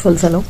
Full सलो।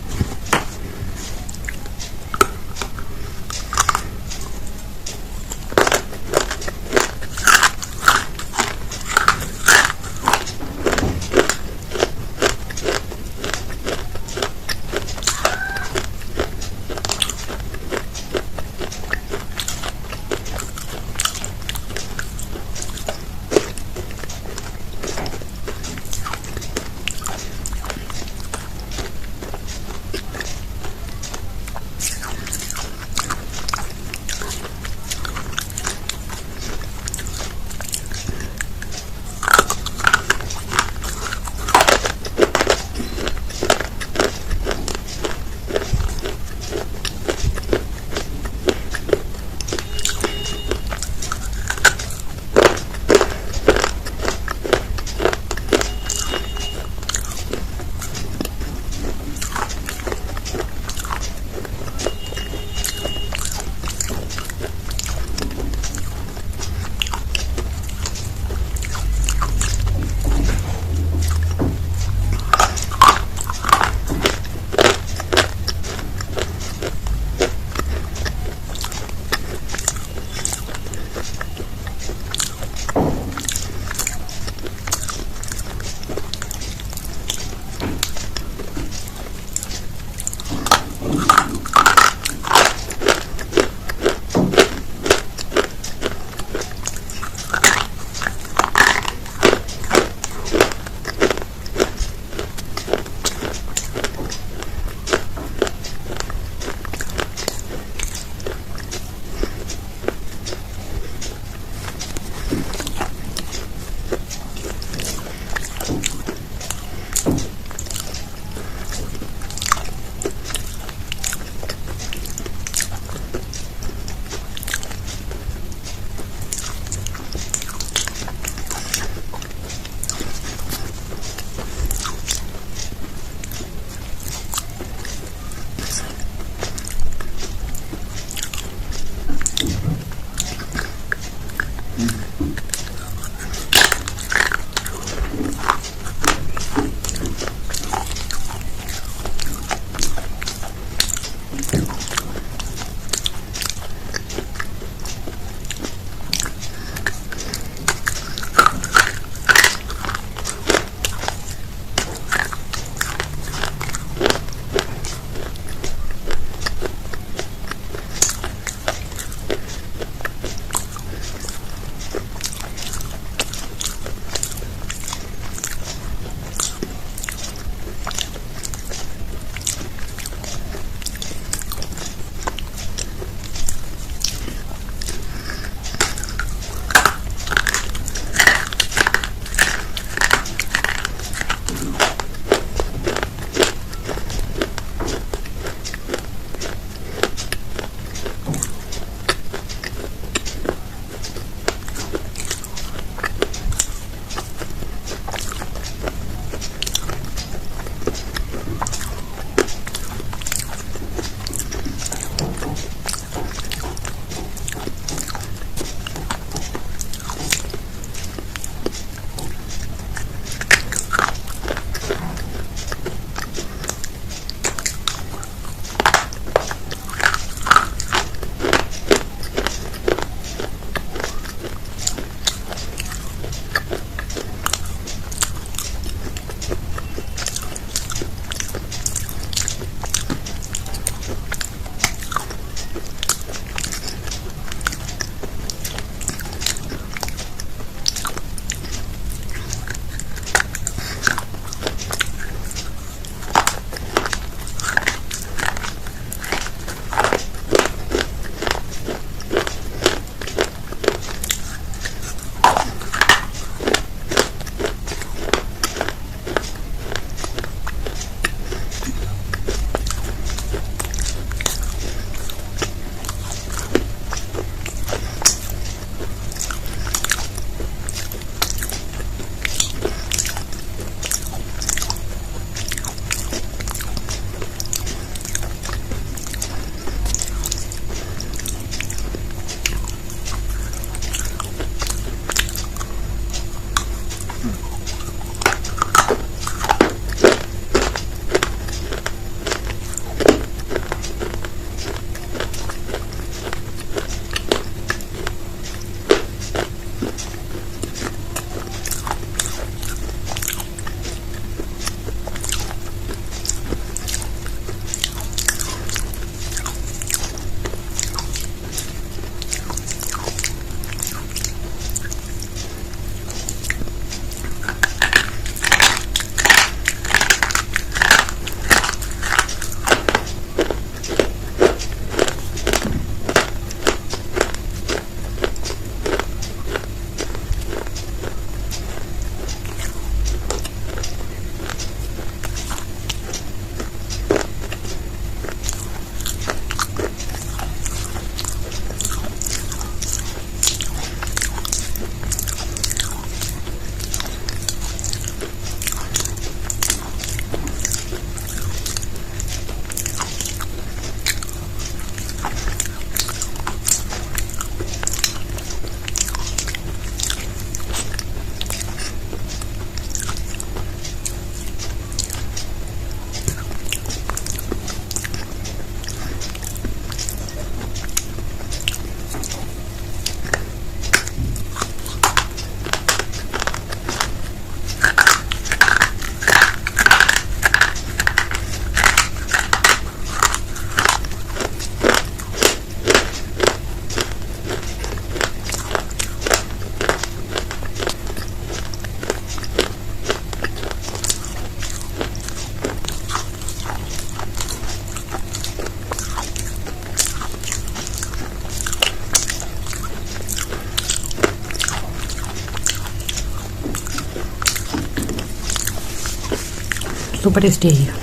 Super tasty है ये।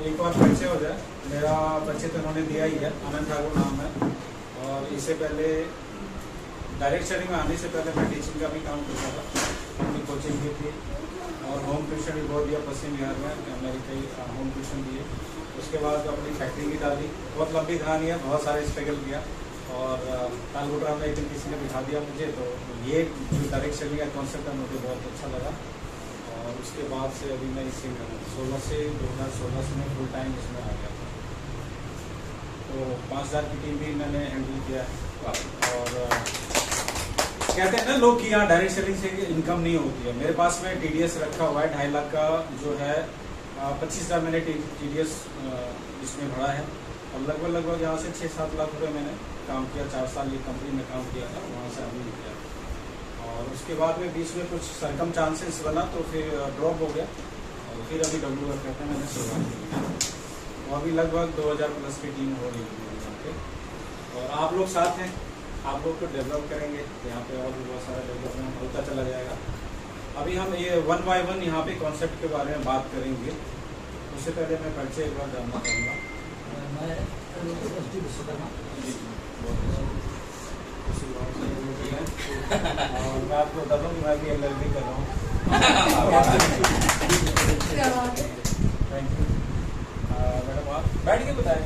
एक बार फिर से हो जाए। मेरा परिचय तो उन्होंने दिया ही है, आनंद ठाकुर नाम है। और इससे पहले डायरेक्ट शेयरिंग में आने से पहले मैं टीचिंग का भी काम करता था, अपनी कोचिंग की थी और होम ट्यूशन भी बहुत दिया पश्चिम बिहार में, मेरी कई होम ट्यूशन दिए। उसके बाद अपनी फैक्ट्री भी डाली। बहुत लंबी कहानी है, बहुत सारे स्ट्रगल किया और तालगुटरा में एक दिन किसी ने बिठा दिया मुझे, तो ये जो डायरेक्ट शेयरिंग का कॉन्सेप्ट है मुझे बहुत अच्छा लगा। और उसके बाद से अभी मैं इसी में 2016 से मैं फुल टाइम इसमें आ गया था। तो 5000 की टीम भी मैंने हैंडल किया है। और कहते हैं ना लोग कि यहाँ डायरेक्ट सेलिंग से इनकम नहीं होती है। मेरे पास में TDS रखा हुआ है 2.5 लाख का, जो है 25,000 मैंने TDS इसमें भरा है। और लगभग यहाँ से 6-7 लाख रुपये मैंने काम किया। 4 साल ये कंपनी में काम किया था, वहाँ से अभी किया। और उसके बाद में बीच में कुछ सरकम चांसेस बना तो फिर ड्रॉप हो गया और फिर अभी WF कहते हैं मैंने शुरुआत की। तो अभी लगभग 2000 प्लस की टीम हो रही है। और आप लोग साथ हैं, आप लोग को डेवलप करेंगे, यहाँ पे और भी बहुत सारा डेवलपमेंट होता चला जाएगा। अभी हम ये 1 by 1 यहाँ पे कॉन्सेप्ट के बारे में बात करेंगे। उससे पहले मैं परिचय एक बार जानना चाहूँगा। और मैं आपको बता दूँ कि मैं भी LLB कर रहा हूँ। थैंक यू मैडम, आप बैठ के बताएं।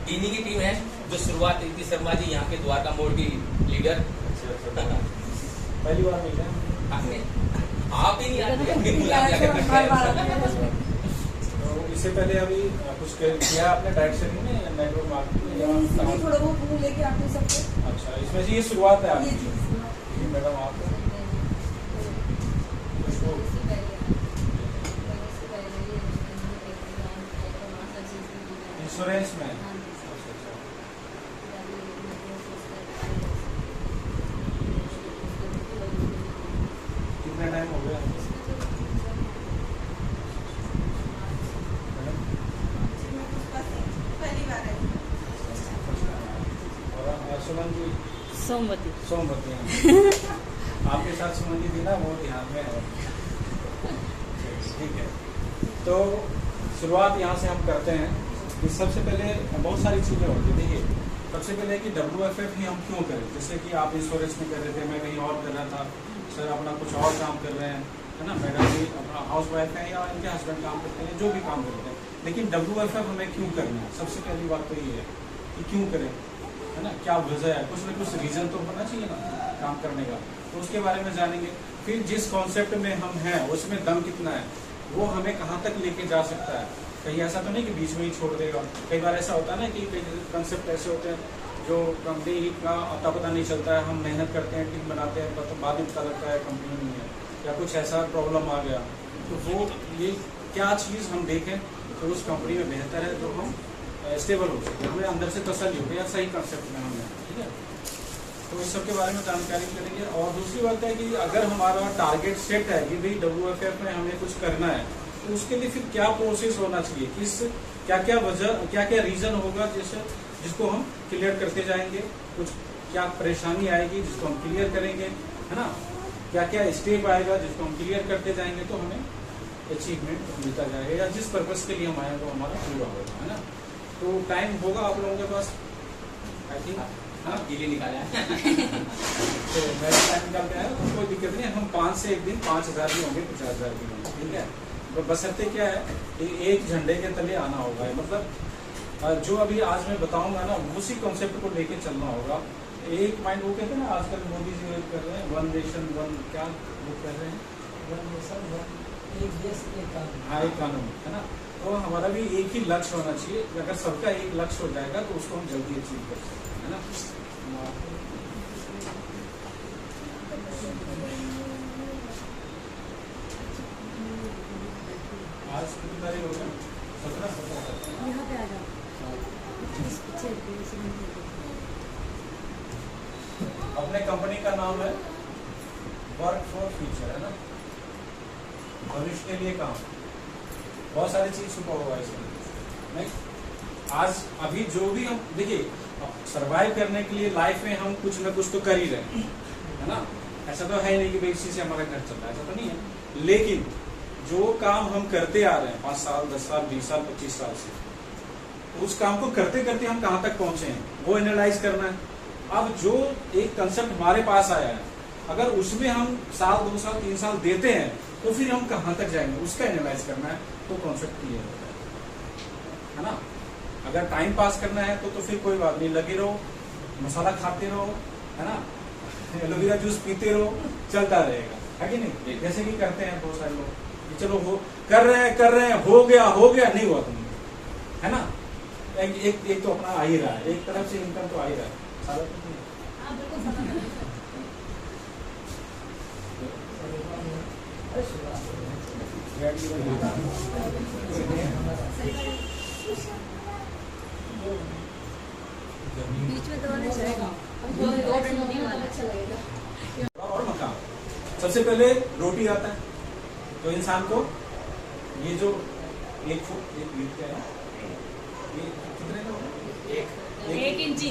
इन्हीं की टीम है जो शुरुआत की, शर्मा जी यहाँ के द्वारका मोड़ की लीडर। पहली बार मिले हैं आप ही नहीं आते। तो इससे पहले अभी कुछ किया आपने डायरेक्ट सेलिंग में या नेटवर्क मार्केटिंग? थोड़ा बहुत लेके आते सबको। अच्छा, इसमें से ये शुरुआत है आपकी। मैडम आप इंश्योरेंस में? कितना टाइम हो गया? और सुमन जी? सोमवती। सोमवती आपके साथ सुमन जी थी ना, वो ध्यान में है। ठीक है, तो शुरुआत यहाँ से हम करते हैं कि सबसे पहले बहुत सारी चीज़ें होती हैं। देखिए, सबसे पहले कि WFF ही हम क्यों करें। जैसे कि आप इंश्योरेंस में कर रहे थे, मैं कहीं और कर रहा था, सर अपना कुछ और काम कर रहे हैं, है ना, मैडम भी अपना हाउस वाइफ है या इनके हस्बैंड काम करते हैं, जो भी काम करते हैं, लेकिन WFF हमें क्यों करना है। सबसे पहली बात तो ये है कि क्यों करें, है ना, क्या वजह है, कुछ ना कुछ रीज़न तो होना चाहिए ना काम करने का। तो उसके बारे में जानेंगे। फिर जिस कॉन्सेप्ट में हम हैं उसमें दम कितना है, वो हमें कहाँ तक लेके जा सकता है। कहीं ऐसा तो नहीं कि बीच में ही छोड़ देगा। कई बार ऐसा होता है ना कि कई कंसेप्ट ऐसे होते हैं जो कंपनी का अता पता नहीं चलता है, हम मेहनत करते हैं, टीम बनाते हैं, तो बाद में पता लगता है कंपनी नहीं है या कुछ ऐसा प्रॉब्लम आ गया। तो वो ये क्या चीज़ हम देखें तो उस कंपनी में बेहतर है, तो हम स्टेबल हो सकते हैं, हमें अंदर से तसल्ली हो गया सही कंसेप्ट में हमने। ठीक है, तो इस सब के बारे में जानकारी करेंगे। और दूसरी बात है कि अगर हमारा टारगेट सेट है कि भाई WFF में हमें कुछ करना है, तो उसके लिए फिर क्या प्रोसेस होना चाहिए, किस क्या क्या वजह, क्या क्या रीजन होगा जिसको हम क्लियर करते जाएंगे, कुछ क्या परेशानी आएगी जिसको हम क्लियर करेंगे, है ना, क्या क्या स्टेप आएगा जिसको हम क्लियर करते जाएंगे, तो हमें अचीवमेंट मिलता जाएगा या जिस पर्पज के लिए हम आए वो हमारा पूरा होगा, है ना। तो टाइम होगा आप लोगों के पास, आई थिंक हाँ गिली निकाला है। तो मेरा टाइम निकाल के आया, तो कोई दिक्कत नहीं। हम 5 से एक दिन 5000 भी होंगे, 50000 भी होंगे, ठीक है। तो बशर्ते क्या है, एक झंडे के तले आना होगा, मतलब जो अभी आज मैं बताऊंगा ना उसी कॉन्सेप्ट को लेके चलना होगा। एक माइंड वो कहते हैं ना, आजकल मोदी जी कर रहे हैं 1 नेशन 1 क्या वो कर रहे हैं, 1 नेशन 1 एक देश एक कानून, हाँ एक कानून, है ना। तो हमारा भी एक ही लक्ष्य होना चाहिए। अगर सबका एक लक्ष्य हो जाएगा तो उसको हम जल्दी अचीव कर सकते हैं, है ना। आज कितनी तारीख हो गया? 17। यहाँ पे आ जाओ। अपने कंपनी का नाम है वर्क फॉर फ्यूचर, है ना, भविष्य के लिए काम। बहुत सारी चीज छुपा हुआ है इसमें। नहीं, आज अभी जो भी हम देखिए, सरवाइव करने के लिए लाइफ में हम कुछ ना कुछ तो कर ही रहे हैं, है ना। ऐसा तो है नहीं कि भाई इसी से हमारा घर चल रहा है, ऐसा तो नहीं है। लेकिन जो काम हम करते आ रहे हैं 5 साल 10 साल 20 साल 25 साल से, उस काम को करते करते हम कहाँ तक पहुंचे हैं वो एनालाइज करना है। अब जो एक कंसेप्ट हमारे पास आया है, अगर उसमें हम 1 साल 2 साल 3 साल देते हैं तो फिर हम कहाँ तक जाएंगे, उसका एनालाइज करना है। तो कॉन्सेप्ट क्लियर है ना। अगर टाइम पास करना है तो फिर कोई बात नहीं, लगे रहो, मसाला खाते रहो, है ना, एलोवेरा जूस पीते रहो, चलता रहेगा, है कि नहीं। जैसे कि करते हैं बहुत सारे लोग, चलो वो कर रहे हैं, हो गया नहीं हुआ तुम, है ना। एक तो अपना आ ही रहा है, एक तरफ से इनकम तो आ ही रहा है, सारा तो नहीं। बीच में दबाना चलेगा और मकान। सबसे पहले रोटी आता है, तो इंसान को ये जो एक फुट क्या है ये कितने का होगा? एक इंची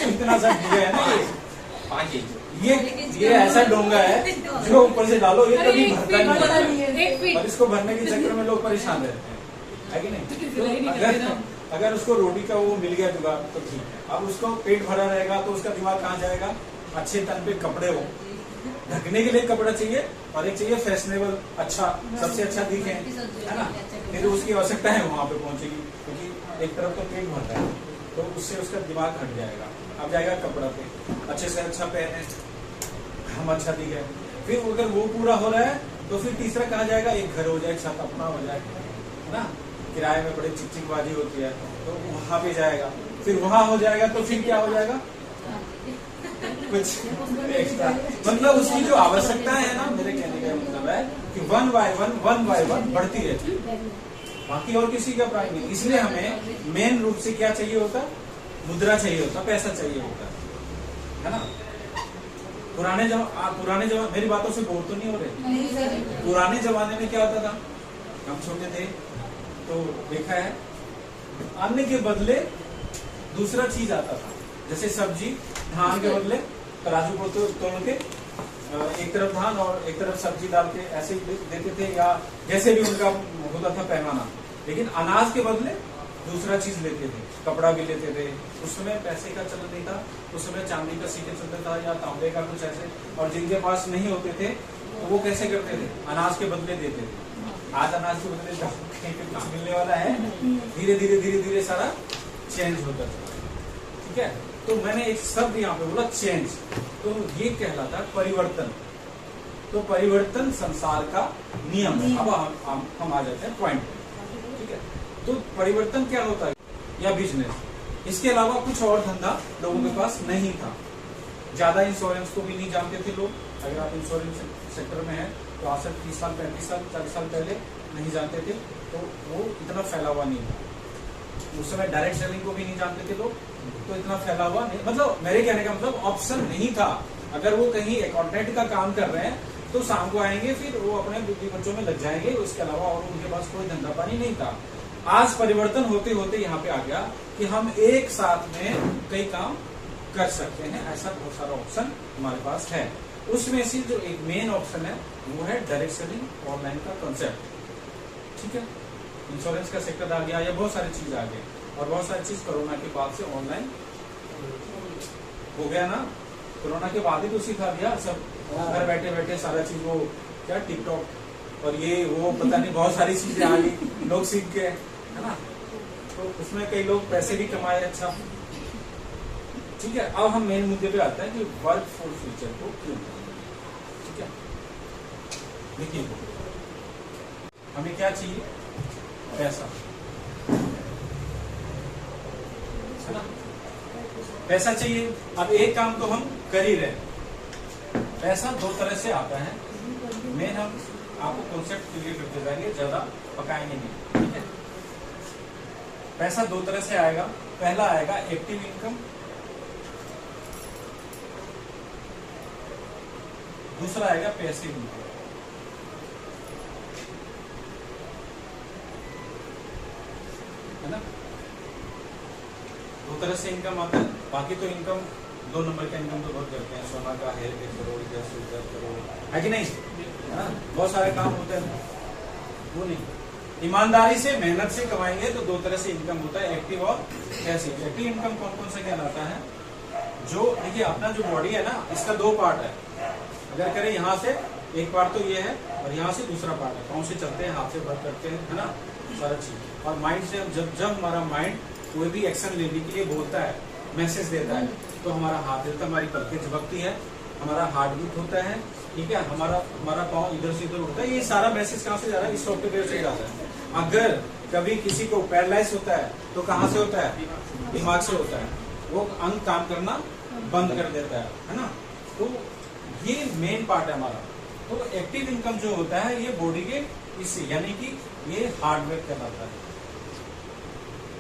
इतना सा डोंगा है ना ये। 5 इंच। ये ऐसा डोंगा है जो ऊपर से डालो ये कभी भरता नहीं है। एक फीट और इसको भरने के चक्कर में लोग परेशान रहते हैं, है कि नहीं? तो अगर उसको रोटी का वो मिल गया जुगाड़ तो ठीक है। अब उसको पेट भरा रहेगा तो उसका दिमाग कहाँ जाएगा? अच्छे तन पे कपड़े हो, ढकने के लिए कपड़ा चाहिए और एक चाहिए फैशनेबल, अच्छा सबसे अच्छा दिखे, है ना? फिर उसकी आवश्यकता है वहां पे पहुंचेगी, क्योंकि एक तरफ तो पेट भरता है तो उससे उसका दिमाग हट जाएगा। अब जाएगा कपड़ा पे, अच्छे से अच्छा पहने, हम अच्छा दिखे। फिर अगर वो पूरा हो रहा है तो फिर तीसरा कहा जाएगा एक घर हो जाए, छत अपना हो जाए, है ना? किराए में बड़े चिकचिकबाजी होती है तो वहां पे जाएगा। फिर वहां हो जाएगा तो फिर क्या हो जाएगा? कुछ एक्स्ट्रा, मतलब उसकी जो आवश्यकता है ना, मेरे कहने का मतलब है कि 1 बाय 1 बढ़ती रहती है, बाकी और किसी का प्राइस नहीं। इसलिए हमें मेन रूप से क्या चाहिए होता? मुद्रा चाहिए होता, पैसा चाहिए होता, है ना? पुराने जमाने, मेरी बातों से बोर तो नहीं हो रहे? पुराने जमाने में क्या होता था? हम छोटे थे तो देखा है, अन्न के बदले दूसरा चीज आता था, जैसे सब्जी, धान के बदले तराजू को तोड़ के एक तरफ धान और एक तरफ सब्जी डाल के ऐसे ही देते थे, या जैसे भी उनका होता था पैमाना। लेकिन अनाज के बदले दूसरा चीज लेते थे, कपड़ा भी लेते थे। उस समय पैसे का चलन नहीं था, उस समय चांदी का सिक्के चलता था या तांबे का कुछ ऐसे, और जिनके पास नहीं होते थे तो वो कैसे करते थे? अनाज के बदले देते थे। आज अनाज के बदले कहीं पे कुछ मिलने वाला है? धीरे धीरे सारा चेंज होता था, ठीक है? तो मैंने एक शब्द यहाँ पे बोला चेंज, तो ये कहलाता है परिवर्तन। तो परिवर्तन संसार का नियम है। अब हम आ जाते हैं पॉइंट पे, ठीक है? तो परिवर्तन क्या होता है? या बिजनेस, इसके अलावा कुछ और धंधा लोगों के पास नहीं था। ज्यादा इंश्योरेंस को भी नहीं जानते थे लोग। अगर आप इंश्योरेंस सेक्टर में हैं तो आज से 30 साल 35 साल 40 साल पहले नहीं जानते थे, तो वो इतना फैला हुआ नहीं था। उस समय डायरेक्ट सेलिंग को भी नहीं जानते थे लोग, तो इतना फैला हुआ नहीं, मतलब मेरे कहने का मतलब ऑप्शन नहीं था। अगर वो कहीं अकाउंटेंट का काम कर रहे हैं तो शाम को आएंगे, फिर वो अपने बुद्धि बच्चों में लग जाएंगे, उसके अलावा और उनके पास कोई धंधा पानी नहीं था। आज परिवर्तन होते होते यहाँ पे आ गया कि हम एक साथ में कई काम कर सकते हैं, ऐसा बहुत सारा ऑप्शन हमारे पास है। उसमें से जो एक मेन ऑप्शन है वो है डायरेक्ट सेलिंग, ऑनलाइन का कंसेप्ट, ठीक है? इंश्योरेंस का सेक्टर आ गया, या बहुत सारी चीज आ गई, और बहुत सारी चीज कोरोना के बाद से ऑनलाइन हो गया ना। कोरोना के बाद ही तो सिखा दिया सब, घर बैठे बैठे सारा चीज, वो क्या टिकटॉक और ये वो पता नहीं बहुत सारी चीजें आ गई, लोग सीख गए, है ना? तो उसमें कई लोग पैसे भी कमाए, अच्छा, ठीक है? अब हम मेन मुद्दे पे आते हैं कि वर्क फॉर फ्यूचर को क्यों, ठीक है? देखिए हमें क्या चाहिए? पैसा, है ना? पैसा चाहिए। अब एक काम तो हम कर ही रहे। पैसा दो तरह से आता है, मेन हम आपको कॉन्सेप्ट क्लियर करते जाएंगे, ज्यादा पकाएंगे नहीं, ठीक है? पैसा दो तरह से आएगा। पहला आएगा एक्टिव इनकम, दूसरा आएगा पैसिव इनकम, है ना? दो तरह से इनकम आता है। बाकी तो इनकम 2 नंबर का इनकम तो बहुत करते हैं, सोना का हेरिटेज करो, इधर से उधर करो, है कि नहीं? है ना? बहुत सारे काम होते हैं, वो नहीं। ईमानदारी से मेहनत से कमाएंगे तो दो तरह से इनकम होता है, एक्टिव और पैसिव। एक्टिव इनकम कौन कौन सा कहलाता है? जो देखिए अपना जो बॉडी है ना, इसका 2 पार्ट है। अगर करें यहाँ से एक पार्ट तो ये है, और यहाँ से दूसरा पार्ट है। पाँव से चलते हैं, हाथ से वर्क करते हैं, है ना? सारा चीज। और माइंड से जब हमारा माइंड कोई भी एक्शन लेने के लिए बोलता है, मैसेज देता है, तो हमारा हाथ हिलता है, हमारी पलकें झपकती है, हमारा हार्ट बीट होता है, ठीक है? हमारा पाँव इधर से इधर उठता है। ये सारा मैसेज कहाँ से जा रहा है? इस सॉफ्टवेयर से जाता है। अगर कभी किसी को पैरालाइज होता है तो कहाँ से होता है? दिमाग से होता है। वो अंग काम करना बंद कर देता है ना? तो ये मेन पार्ट है हमारा। तो एक्टिव इनकम जो होता है ये बॉडी के इससे, यानी कि ये हार्डवेयर कहलाता है।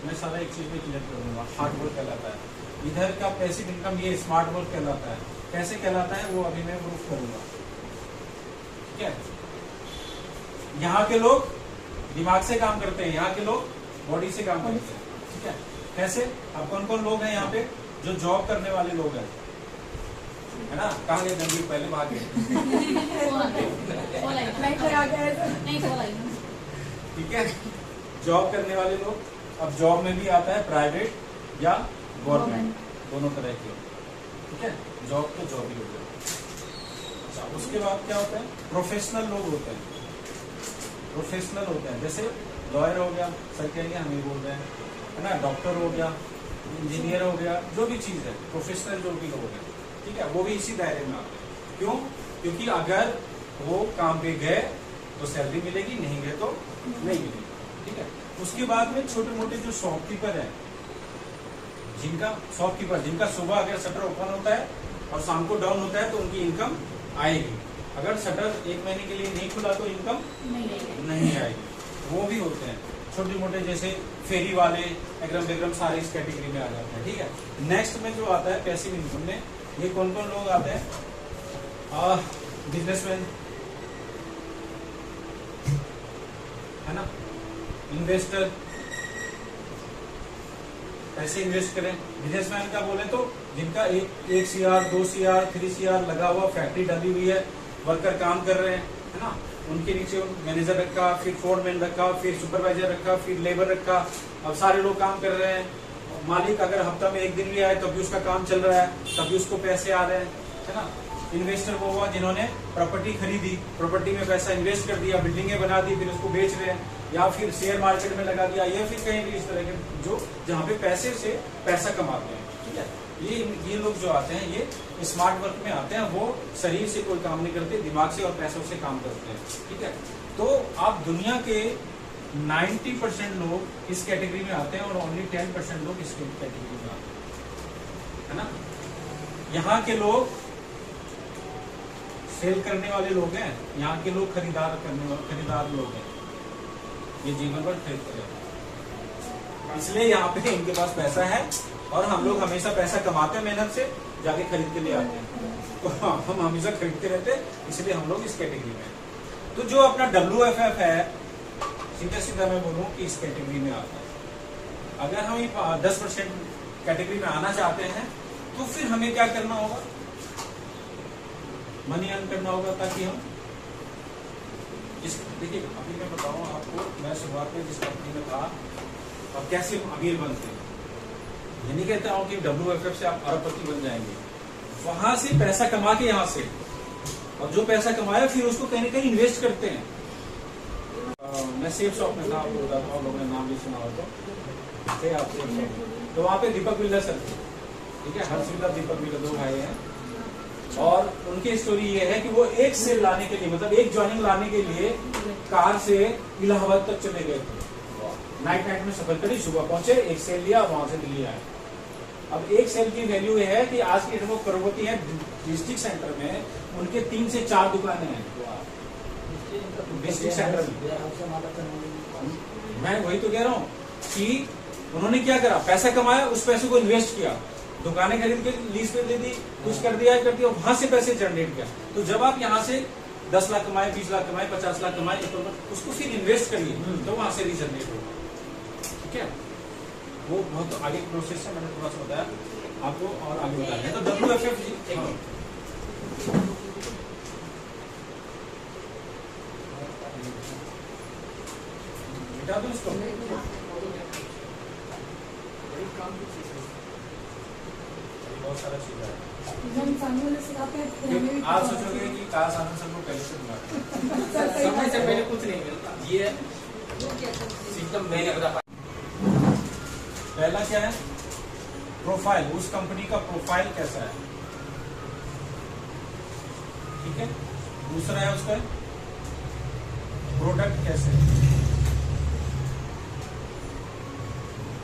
मैं सारा एक चीज में क्लियर करूंगा, हार्डवेयर कहलाता है। इधर का पैसिव इनकम ये स्मार्ट वर्क कहलाता है। कैसे कहलाता है वो अभी मैं प्रूफ करूंगा, ठीक है? यहाँ के लोग दिमाग से काम करते हैं, यहाँ के लोग बॉडी से काम करते हैं, ठीक है। कैसे? अब कौन कौन लोग हैं यहाँ पे जो जॉब करने वाले लोग हैं, है ना? कहाँ गए गंभीर, पहले भाग गए, ठीक है। जॉब करने वाले लोग, अब जॉब में भी आता है प्राइवेट या गवर्नमेंट, दोनों तरह के, ठीक है। जॉब तो जॉब ही होता है। अच्छा, उसके बाद क्या होता है? प्रोफेशनल लोग होते हैं, प्रोफेशनल होते हैं, जैसे लॉयर हो गया, सर कहेंगे हम ही बोल रहे हैं, है ना, डॉक्टर हो गया, इंजीनियर हो गया, जो भी चीज है, प्रोफेशनल जो भी लोग हैं, ठीक है, वो भी इसी दायरे में आते हैं। क्यों? क्योंकि अगर वो काम पे गए तो सैलरी मिलेगी, नहीं गए तो नहीं मिलेगी, ठीक है। उसके बाद में छोटे मोटे जो शॉपकीपर है, जिनका सुबह अगर शटर ओपन होता है और शाम को डाउन होता है तो उनकी इनकम आएगी। अगर शटर एक महीने के लिए नहीं खुला तो इनकम नहीं आएगी, वो भी होते हैं छोटे मोटे, जैसे फेरी वाले, एग्रम बेग्रम, सारे इस कैटेगरी में आ जाते हैं, ठीक है। नेक्स्ट में जो आता है पैसिव इनकम में, ये कौन कौन लोग आते हैं? बिजनेसमैन, है ना, इन्वेस्टर, पैसे इन्वेस्ट करें। बिजनेसमैन का बोले तो जिनका एक CR, 2 CR, 3 CR लगा हुआ, फैक्ट्री डाली हुई है, वर्कर काम कर रहे हैं, है ना, उनके नीचे मैनेजर रखा, फिर फोरमैन रखा, फिर सुपरवाइजर रखा, फिर लेबर रखा, अब सारे लोग काम कर रहे हैं। मालिक अगर हफ्ता में एक दिन भी आए तब भी उसका काम चल रहा है, तब भी उसको पैसे आ रहे हैं, है ना। इन्वेस्टर वो हुआ जिन्होंने प्रॉपर्टी खरीदी, प्रॉपर्टी में पैसा इन्वेस्ट कर दिया, बिल्डिंगें बना दी, फिर उसको बेच रहे हैं, या फिर शेयर मार्केट में लगा दिया, या फिर कहीं भी इस तरह के जो जहाँ पे पैसे से पैसा कमाते हैं, ठीक है। ये लोग जो आते हैं ये स्मार्ट वर्क में आते हैं, वो शरीर से कोई काम नहीं करते, दिमाग से और पैसों से काम करते हैं, ठीक है। तो आप दुनिया के 90% लोग इस कैटेगरी में आते हैं और ओनली 10% लोग इस कैटेगरी में आते हैं, है ना। यहाँ के लोग सेल करने वाले लोग हैं, यहाँ के लोग खरीदार लोग हैं, ये जीवन भर खरीदते हैं, इसलिए यहाँ पे इनके पास पैसा है और हम लोग हमेशा पैसा कमाते हैं, मेहनत से जाके खरीद के ले आते हैं, तो हम हमेशा खरीदते रहते हैं, इसलिए हम लोग इस कैटेगरी में। तो जो अपना WFF है, सीधा मैं बोलूँ कि इस कैटेगरी में आता है। अगर हम 10% कैटेगरी में आना चाहते हैं तो फिर हमें क्या करना होगा? मनी अर्न करना होगा, ताकि हम देखिए, अभी मैं बताऊं आपको, मैं शुरुआत में जिस कंपनी में था और कैसे अमीर बनते हैं, ये नहीं कहता हूं कि WFF से आप अरबपति बन जाएंगे, वहां से पैसा कमा के यहाँ से, और जो पैसा कमाया फिर उसको कहीं ना कहीं इन्वेस्ट करते हैं। मैं सेफ शॉप में था, आपको बताता हूँ, लोगों ने नाम भी सुना हो तो आप सेफ शॉप, तो वहाँ पे दीपक बिल्डर सर, ठीक है, हर्ष बिल्डर, दीपक बिल्डर, 2 भाई हैं, और उनकी स्टोरी ये है कि वो एक सेल लाने के लिए, मतलब एक ज्वाइनिंग लाने के लिए कार से इलाहाबाद तक चले गए थे, नाइट में सफर करी, सुबह पहुंचे, एक सेल लिया, वहां से दिल्ली आए। अब एक सेल की वैल्यू ये है कि आज की वो करोड़पति है, डिस्ट्रिक्ट सेंटर में उनके 3 से 4 दुकानें हैं डिस्ट्रिक्ट सेंटर में। मैं वही तो कह रहा हूँ कि उन्होंने क्या करा, पैसा कमाया, उस पैसे को इन्वेस्ट किया, दुकानें खरीद के लीज पे दे दी, कुछ कर दिया, वहां से पैसे जनरेट किया। तो जब आप यहाँ से 10 लाख कमाए, 20 लाख कमाए, 50 लाख कमाए, तो उसको फिर इन्वेस्ट करिए, तो वहां से रीजनरेट होगा, ठीक है। वो बहुत आगे प्रोसेस है, मैंने थोड़ा सा बताया आपको और आगे बताया। तो WFF बेटा दो इसको, बहुत सारा चीज है। आप सोचोगे कि काश आनंद सर को पहले से बुला, समय से पहले कुछ नहीं मिलता, ये सिस्टम मैंने बता पाया। पहला क्या है? प्रोफाइल, उस कंपनी का प्रोफाइल कैसा है, ठीक है। दूसरा है उसका प्रोडक्ट कैसे है।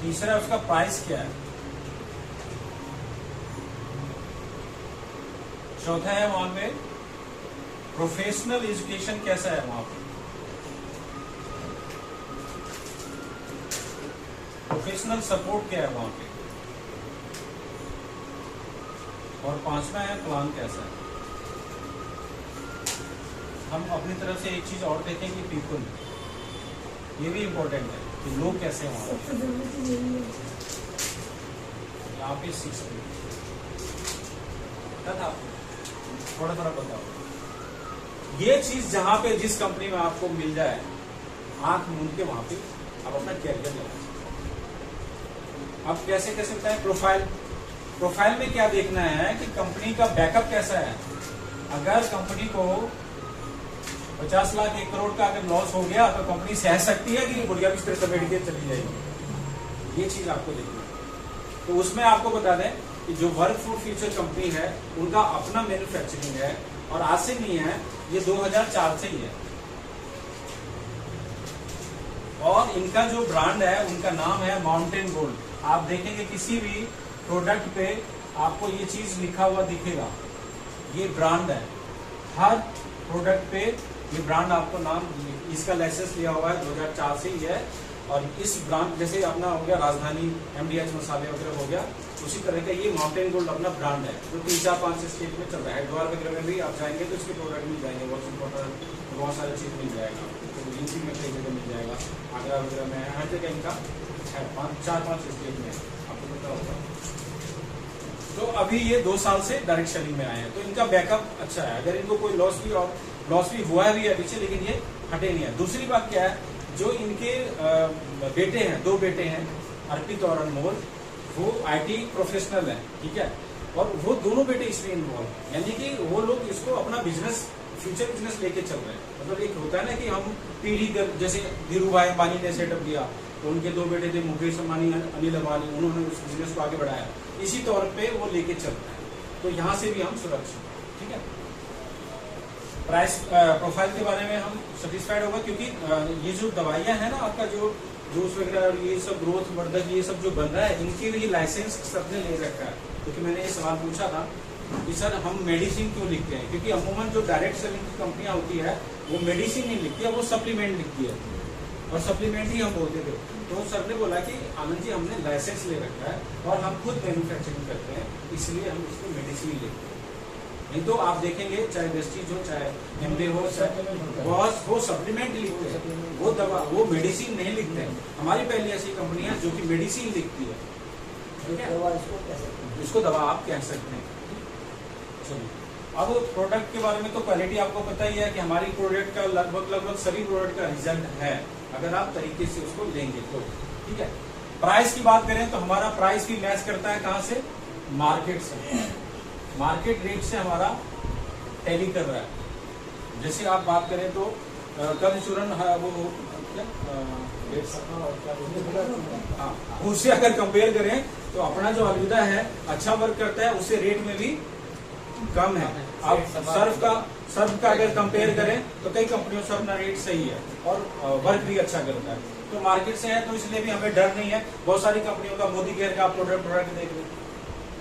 तीसरा है उसका प्राइस क्या है। चौथा है वहां पे प्रोफेशनल एजुकेशन कैसा है वहां पे, प्रोफेशनल सपोर्ट क्या है वहां पे, और पांचवा है प्लान कैसा है। हम अपनी तरफ से एक चीज और देखें कि पीपल, ये भी इंपॉर्टेंट है। कि लोग कैसे हैं वहाँ पे। सबसे जरूरी चीज यही है। यहाँ पे 6 पता था आपको? थोड़ा थोड़ा बताओ। ये चीज जहाँ पे जिस कंपनी में आपको मिल जाए, आंख मूंद के वहां पे आप अपना कैरियर लगा सकते। अब कैसे कैसे बताएं? प्रोफाइल में क्या देखना है कि कंपनी का बैकअप कैसा है। अगर कंपनी को 50 लाख 1 करोड़ का अगर लॉस हो गया तो कंपनी सह सकती है कि बुढ़िया बिस्तर पर बैठ के चली जाएगी। ये चीज आपको देखना है। तो उसमें आपको बता दें कि जो वर्क फॉर फ्यूचर कंपनी है उनका अपना मैन्युफैक्चरिंग है, और आज से नहीं है, ये 2004 से ही है। और इनका जो ब्रांड है उनका नाम है माउंटेन गोल्ड। आप देखेंगे किसी भी प्रोडक्ट पे आपको ये चीज लिखा हुआ दिखेगा, ये ब्रांड है। हर प्रोडक्ट पे ये ब्रांड आपको नाम, इसका लाइसेंस लिया हुआ है 2004 से ही है। और इस ब्रांड जैसे अपना हो गया राजधानी MDH मसाले वगैरह हो गया, उसी तरह का ये माउंटेन गोल्ड अपना ब्रांड है जो 3-4-5 स्टेट में चल रहा है। हरिद्वार वगैरह में भी आप जाएंगे तो इसके प्रोडक्ट मिल जाएंगे, वॉशिंग पाउडर, बहुत सारी चीज मिल जाएगा। तो यूपी में कई जगह मिल जाएगा, आगरा वगैरह में, हर जगह इनका है। 4-5 स्टेट में आपको पता होगा। तो अभी ये 2 साल से डायरेक्ट सेलिंग में आए हैं, तो इनका बैकअप अच्छा है। अगर इनको कोई लॉस भी हुआ भी है पीछे, लेकिन ये हटे नहीं है। दूसरी बात क्या है, जो इनके बेटे हैं, 2 बेटे हैं, अर्पित और अनमोल, वो IT प्रोफेशनल है, ठीक है। और वो दोनों बेटे इसमें इन्वॉल्व, यानी कि वो लोग इसको अपना बिजनेस, फ्यूचर बिजनेस लेके चल रहे हैं। मतलब एक होता है ना कि हम पीढ़ी कर, जैसे धीरू भाई अंबानी ने सेटअप किया, तो उनके 2 बेटे थे, मुकेश अंबानी, अनिल अंबानी, उन्होंने उस बिजनेस को आगे बढ़ाया। इसी तौर पे वो लेके चल रहे हैं। तो यहाँ से भी हम सुरक्षित, ठीक है। प्राइस प्रोफाइल के बारे में हम सेटिस्फाइड होगा, क्योंकि ये जो दवाइयाँ हैं ना, आपका जो जूस वगैरह और ये सब ग्रोथ वर्धक ये सब जो बन रहा है, इनके लिए लाइसेंस सबने ले रखा है। क्योंकि मैंने ये सवाल पूछा था कि सर हम मेडिसिन क्यों लिखते हैं, क्योंकि अमूमन जो डायरेक्ट सेलिंग की कंपनियां होती है वो मेडिसिन नहीं लिखती है, वो सप्लीमेंट लिखती है, और सप्लीमेंट ही हम बोलते थे। तो सर ने बोला कि आनंद जी हमने लाइसेंस ले रखा है और हम खुद मैन्युफैक्चरिंग करते हैं, इसलिए हम इसको मेडिसिन लिखते हैं। नहीं तो आप देखेंगे चाहे वेस्टीज हो, चाहे एमबे हो, वो सप्लीमेंट लिखते हैं, वो दवा, वो मेडिसिन नहीं लिखते हैं। हमारी पहली ऐसी कंपनी है जो कि मेडिसिन लिखती है, ठीक है। इसको दवा आप कह सकते हैं। चलिए, अब प्रोडक्ट के बारे में तो क्वालिटी आपको पता ही है कि हमारी प्रोडक्ट का लगभग सभी प्रोडक्ट का रिजल्ट है, अगर आप तरीके से उसको लेंगे तो, ठीक है। प्राइस की बात करें तो हमारा प्राइस भी मैच करता है कहाँ से, मार्केट से, मार्केट रेट से हमारा टैली कर रहा है। जैसे आप बात करें तो कल चूरन वो हाँ, उससे अगर कंपेयर करें तो अपना जो अलविदा है अच्छा वर्क करता है, उससे रेट में भी कम है। अब सर्फ का अगर कंपेयर करें तो कई कंपनियों से अपना रेट सही है और वर्क भी अच्छा करता है, तो मार्केट से है, तो इसलिए भी हमें डर नहीं है। बहुत सारी कंपनियों का मोदी केयर का प्रोडक्ट देख लो,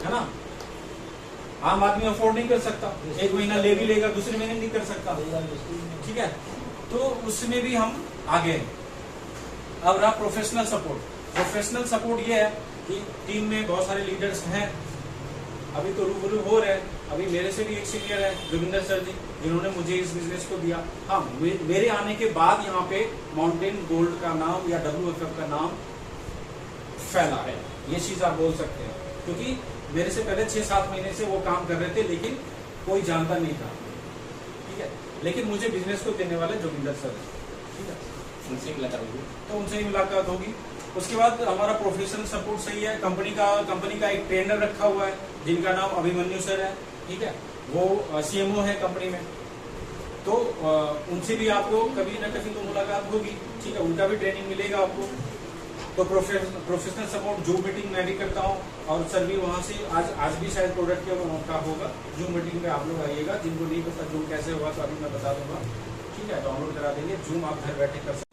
है ना। आम आदमी अफोर्ड नहीं कर सकता, 1 महीना ले भी लेगा, दूसरे महीने नहीं कर सकता, ठीक है। तो उसमें भी हम आगे हैं। अब रहा प्रोफेशनल सपोर्ट। प्रोफेशनल सपोर्ट ये है कि टीम में बहुत सारे लीडर्स हैं, अभी तो रूबरू हो रहे हैं। अभी मेरे से भी एक सीनियर है जोगिंदर सर जी, जिन्होंने मुझे इस बिजनेस को दिया। हाँ, मेरे आने के बाद यहाँ पे माउंटेन गोल्ड का नाम या WFF का नाम फैला है, ये चीज आप बोल सकते हैं। क्योंकि मेरे से पहले 6-7 महीने से वो काम कर रहे थे, लेकिन कोई जानता नहीं था, ठीक है। लेकिन मुझे बिजनेस को देने वाले जोगिंदर सर है, ठीक है, उनसे मुलाकात होगी, तो उनसे ही मुलाकात होगी। उसके बाद हमारा प्रोफेशनल सपोर्ट सही है। कंपनी का एक ट्रेनर रखा हुआ है जिनका नाम अभिमन्यु सर है, ठीक है। वो CMO है कंपनी में, तो उनसे भी आपको कभी ना कभी तो मुलाकात होगी, ठीक है। उनका भी ट्रेनिंग मिलेगा आपको। तो प्रोफेशनल सपोर्ट जूम मीटिंग मैं भी करता हूँ, और सर भी वहाँ से आज भी शायद प्रोडक्ट का होगा जूम मीटिंग में, आप लोग आइएगा। जिनको नहीं पता जूम कैसे होगा तो अभी मैं बता दूंगा, ठीक है। डाउनलोड करा देंगे जूम, आप घर बैठे कर सकते।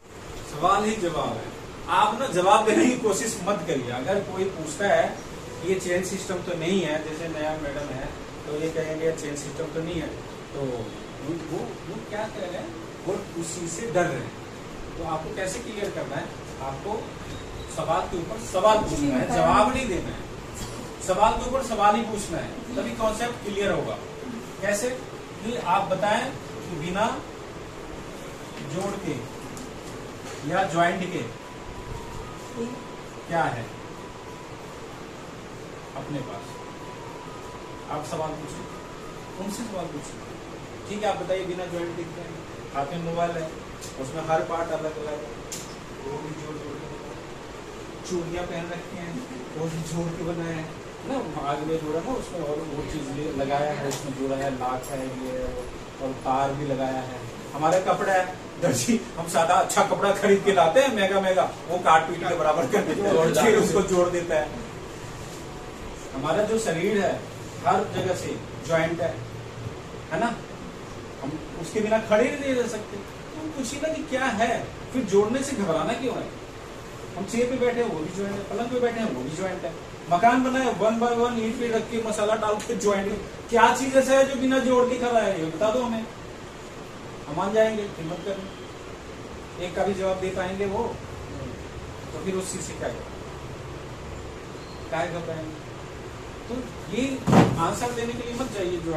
सवाल ही जवाब है, आप ना जवाब देने की कोशिश मत करिए। अगर कोई पूछता है कि ये चेन सिस्टम तो नहीं है, जैसे नया मैडम है तो ये कहेंगे चेन सिस्टम तो नहीं है, तो वो क्या कह रहे हैं, वो उसी से डर रहे हैं। तो आपको कैसे क्लियर करना है, आपको सवाल के ऊपर सवाल पूछना है, जवाब नहीं देना है। सवाल के ऊपर सवाल ही पूछना है, तभी कॉन्सेप्ट क्लियर होगा। कैसे कि आप बताएं कि बिना जोड़ के या ज्वाइंट के क्या है अपने पास? आप सवाल पूछिए, उनसे सवाल पूछिए। ठीक है, आप बताइए बिना जॉइंट दिखते हैं, हाथ में मोबाइल है, उसमें हर पार्ट अलग अलग है, वो भी जोड़ जोड़ के बनाए, चूड़ियाँ पहन रखी हैं, वो भी जोड़ के बनाए हैं ना, आगे में जोड़ा ना, उसमें और वो चीज लगाया है, उसमें जोड़ा है, लाख है ये, और तार भी लगाया है। हमारे कपड़ा है, दर्जी हम सादा अच्छा कपड़ा खरीद के लाते हैं महंगा महंगा, वो काट पीट के बराबर कर देता है, फिर उसको जोड़ देता है। हमारा जो शरीर है हर जगह से ज्वाइंट है ना, हम उसके बिना खड़े ही नहीं रह सकते। तो हम पूछिए ना कि क्या है, फिर जोड़ने से घबराना क्यों है? हम चेयर पे बैठे हैं वो भी ज्वाइंट है, पलंग पे बैठे हैं वो भी ज्वाइंट है, मकान बनाए 1 बाय 1 ईंट पे रख के मसाला डाल के ज्वाइंट है। क्या चीज ऐसा है जो बिना जोड़ के खड़ा है, ये बता दो हमें, हम मान जाएंगे, हिम्मत करें। एक का भी जवाब दे पाएंगे वो, तो फिर उस चीज से क्या घबराएंगे? तो ये आंसर देने के लिए मत जाइए जो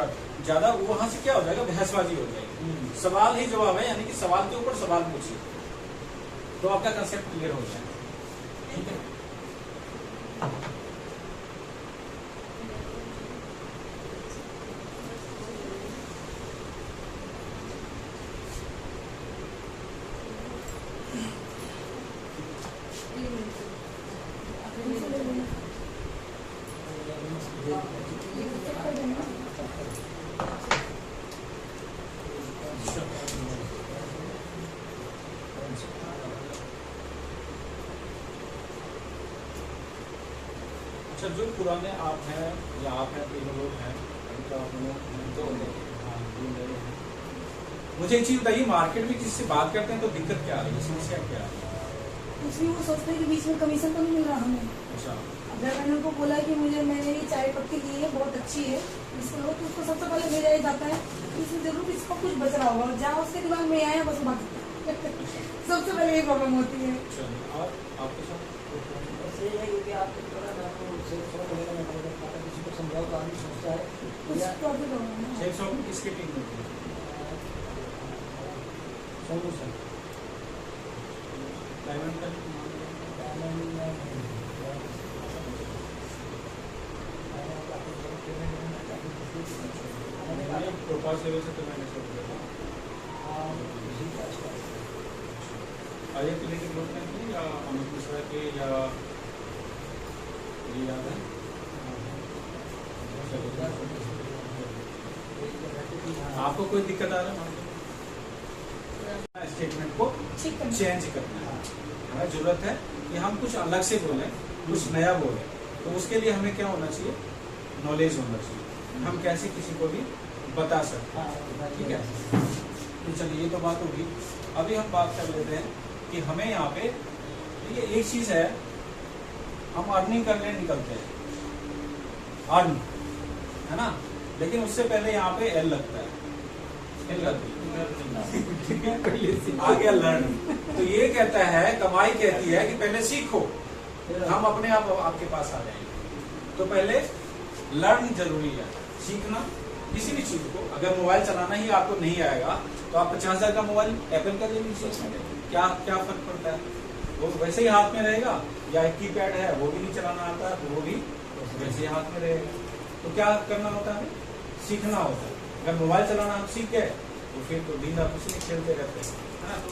ज्यादा, वहां से क्या हो जाएगा, बहसबाजी हो जाएगी। सवाल ही जवाब है, यानी कि सवाल के ऊपर सवाल पूछिए, तो आपका कंसेप्ट क्लियर हो जाएगा। ठीक है, अच्छा, जो पुराने आप हैं या आप हैं, तीनों लोग हैं, अभी तो आप लोग दो नए हैं। मुझे एक चीज बताइए, मार्केट में किसी से बात करते हैं तो दिक्कत क्या आ रही है, समस्या क्या आ रही है? उसमें वो सोचते हैं कि बीच में कमीशन तो नहीं मिल रहा हमें। अच्छा, अब जब मैंने उनको बोला कि मैंने ये चाय पत्ती ली है, बहुत अच्छी है, इसको लो, तो उसको सबसे पहले भेजा जाता है इसमें जरूर इसको कुछ बच रहा होगा, जहाँ उसके दिमाग में आया बस बात सबसे पहले ये प्रॉब्लम होती है। और आपके साथ किसी को समझाओ तो आदमी सोचता है कुछ प्रॉब्लम होगा। शेख साहब किसकी टीम में थे? सोनू सर, डायमंड का प्रोपाल सेवा से तो मैंने सब किया था। अजय किले के ग्रुप में थे या अमित मिश्रा के, या ये याद है? आपको कोई दिक्कत आ रहा है? स्टेटमेंट को चेंज करना है, हमें जरूरत है कि हम कुछ अलग से बोलें, कुछ नया बोलें, तो उसके लिए हमें क्या होना चाहिए, नॉलेज होना चाहिए, हम कैसे किसी को भी बता सकते हैं। ठीक है, तो चलिए ये तो बात होगी। अभी हम बात कर लेते हैं कि हमें यहाँ पे ये एक चीज है, हम अर्निंग करने निकलते हैं, अर्न है ना, लेकिन उससे पहले यहाँ पे एल लगता है, एल लगती है, आ गया लर्न। तो ये कहता है, कमाई कहती है कि पहले सीखो, हम अपने आप आपके पास आ जाएंगे। तो पहले लर्न जरूरी है, सीखना किसी भी चीज को। अगर मोबाइल चलाना ही आपको नहीं आएगा तो आप 50,000 का मोबाइल एप्पल का ले लीजिए, क्या क्या फर्क पड़ता है, वो वैसे ही हाथ में रहेगा। या एक कीपैड है, वो भी नहीं चलाना आता है, वो भी वैसे ही हाथ में रहेगा। तो क्या करना होता है, सीखना होता है। अगर मोबाइल चलाना आप सीख गए तो फिर तो दिन रात उसी में खेलते रहते हैं, है ना। तो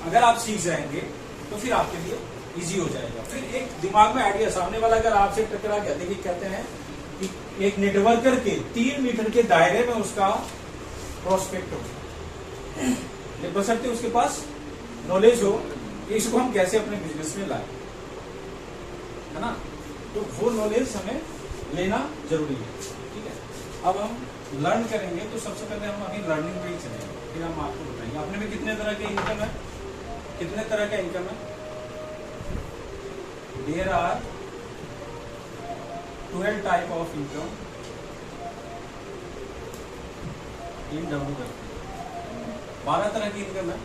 अगर आप सीख जाएंगे तो फिर आपके लिए इजी हो जाएगा। फिर एक दिमाग में आइडिया, सामने वाला अगर आपसे टकरा गया, देखिए कहते हैं कि एक नेटवर्कर के 3 मीटर के दायरे में उसका प्रोस्पेक्ट हो, बशर्ते उसके पास नॉलेज हो कि इसको हम कैसे अपने बिजनेस में लाए, है ना। तो वो नॉलेज हमें लेना जरूरी है। ठीक है, अब हम लर्न करेंगे तो सबसे पहले हम अभी लर्निंग में ही चलेंगे, फिर हम आपको बताएंगे अपने में कितने तरह के इनकम है, कितने तरह का इनकम है। There are 12 type of income in W करते हैं, 12 तरह की इनकम है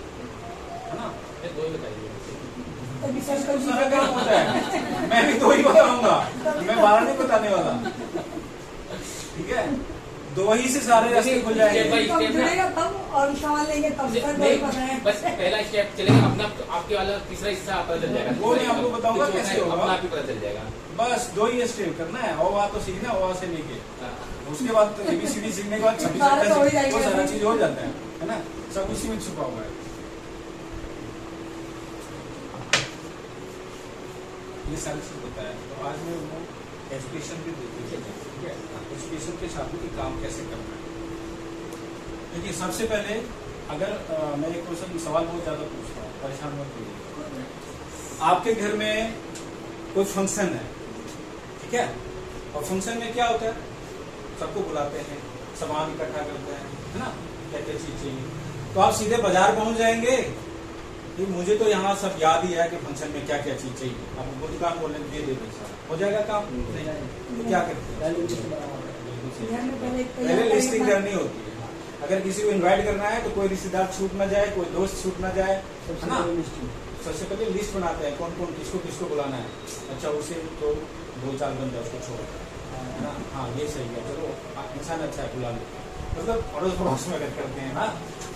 ना। फिर दो ही बताइए। सारा काम होता है, मैं भी 2 ही बताऊंगा, मैं 12 नहीं बताने वाला। ठीक है, दो ही से सारे रास्ते खुल स्टेप जाएंगे। बाय कब स्टेप ना। जुड़ेगा तब और सामान लेंगे तब नहीं, तक वही पता है। बस पहला स्टेप चलेगा अपना, आपके वाला तीसरा हिस्सा पता चल जाएगा। वो मैं आपको बताऊंगा कुछ कैसे होगा। अपना आप ही पता चल जाएगा। बस 2 ही स्टेप करना है, और वहाँ तो सीखना है, वहाँ से लेके हाँ। उसके बाद तो ABCD सीखने के बाद 26 सारा तो हो ही जाएगा। वो सारा चीज हो जाता है ना, सब उसी में छुपा हुआ है। ये सारी चीज होता है। तो आज मैं वो एजुकेशन भी देती है, ठीक है, एजुकेशन के साथ में काम कैसे करना है। देखिए सबसे पहले अगर मैं एक क्वेश्चन सवाल बहुत ज्यादा पूछता हूँ, परेशान मत होइए। आपके घर में कोई फंक्शन है, ठीक है, और फंक्शन में क्या होता है, सबको बुलाते हैं, सामान इकट्ठा करते हैं, है ना, क्या क्या चीज चाहिए। तो आप सीधे बाजार पहुंच जाएंगे कि मुझे तो यहाँ सब याद ही है कि फंक्शन में क्या क्या चीज चाहिए, आप उनको दुकान बोलने दे देते हो जाएगा काम। तो क्या करते हैं, घर में पहले पहले लिस्टिंग करनी होती है। अगर किसी को इनवाइट करना है तो कोई रिश्तेदार छूट ना जाए, कोई दोस्त छूट ना जाए, है ना। सबसे पहले लिस्ट बनाते हैं कौन कौन किसको किसको बुलाना है। अच्छा उसे तो 2-4 बंदा उसको छोड़, है ना, हाँ ये सही है, चलो इंसान अच्छा है बुला लो। मतलब अड़ोस पड़ोस में अगर करते हैं ना,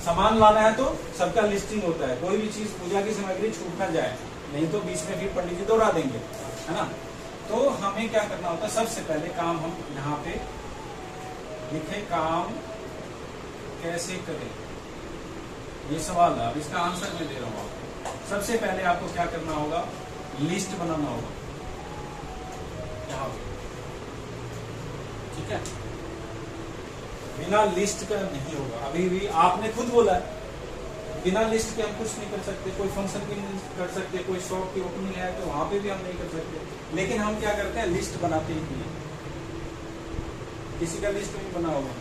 सामान लाना है तो सबका लिस्टिंग होता है, कोई भी चीज पूजा की सामग्री छूट ना जाए, नहीं तो बीच में फिर पंडित जी दौड़ा देंगे, है ना। तो हमें क्या करना होता है, सबसे पहले काम हम यहाँ पे लिखे, काम कैसे करें, ये सवाल है, अब इसका आंसर मैं दे रहा हूँ आपको। सबसे पहले आपको क्या करना होगा, लिस्ट बनाना होगा यहाँ पे, ठीक है। बिना लिस्ट का नहीं होगा। अभी भी आपने खुद बोला है बिना लिस्ट के हम कुछ नहीं कर सकते, कोई फंक्शन भी नहीं कर सकते, कोई शॉप की ओपनिंग है तो वहां पे भी हम नहीं कर सकते। लेकिन हम क्या करते हैं, लिस्ट बनाते ही नहीं, किसी का लिस्ट नहीं बना होगा,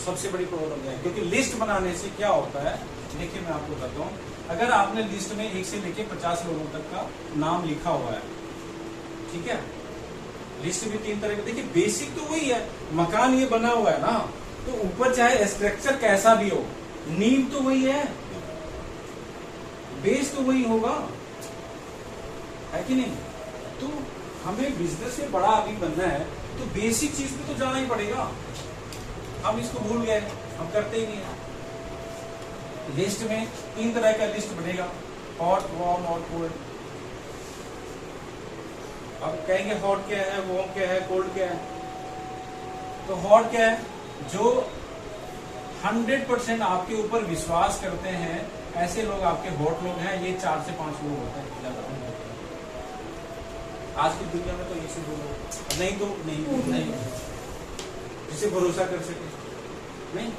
सबसे बड़ी प्रॉब्लम है। क्योंकि लिस्ट बनाने से क्या होता है, देखिए मैं आपको बताता हूँ, अगर आपने लिस्ट में 1 से लेके 50 लोगों तक का नाम लिखा हुआ है, ठीक है, लिस्ट भी 3 तरह के, देखिए बेसिक तो वही है, मकान ये बना हुआ है ना, तो ऊपर चाहे स्ट्रक्चर कैसा भी हो, नींव तो वही है, बेस तो वही होगा, है कि नहीं। तो हमें बिजनेस में बड़ा अभी बनना है तो बेसिक चीज पे तो जाना ही पड़ेगा। हम इसको भूल गए, हम करते ही नहीं है। लिस्ट में 3 तरह का लिस्ट बनेगा, हॉट, वार्म और कोल्ड। अब कहेंगे हॉट क्या है, वार्म क्या है, कोल्ड क्या है। तो हॉट क्या है, जो 100% आपके ऊपर विश्वास करते हैं, ऐसे लोग आपके हॉट लोग हैं। ये 4 से 5 लोग होते हैं, ज्यादा नहीं होते। आज की दुनिया में तो ये सिर्फ लोग, नहीं तो नहीं जिसे भरोसा कर सके। नहीं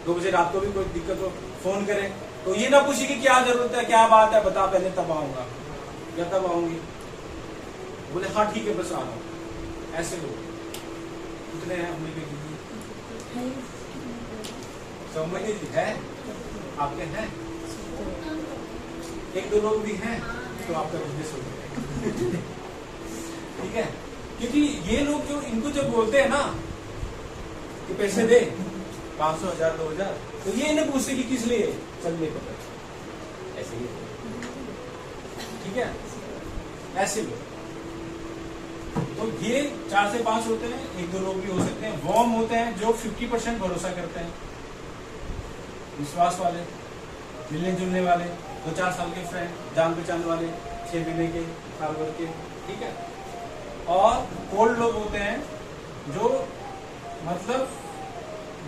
2 बजे रात को भी कोई दिक्कत हो, फोन करें तो ये ना पूछे कि क्या जरूरत है, क्या बात है, बता पहले, तब आऊंगा या तब आऊंगी, बोले हाँ ठीक है बस आ रहा हूं। ऐसे लोग कितने हैं हमने भी समझ है, आपके हैं 1-2 लोग भी हैं तो आपका बिजनेस हो गया। ठीक है, क्योंकि ये लोग जो इनको जब बोलते हैं ना कि पैसे दे 500, 1000, 2000, तो ये इन्हें पूछते कि किस लिए, चल ले पता, ऐसे ही, ठीक है, ऐसे लोग। तो ये 4 से 5 होते हैं, 1-2 लोग भी हो सकते हैं। वार्म होते हैं जो 50% भरोसा करते हैं, विश्वास वाले, मिलने जुलने वाले, 2-4 साल के फ्रेंड, जान पहचान वाले, 6 महीने के, साल भर के, ठीक है। और कोल्ड लोग होते हैं जो मतलब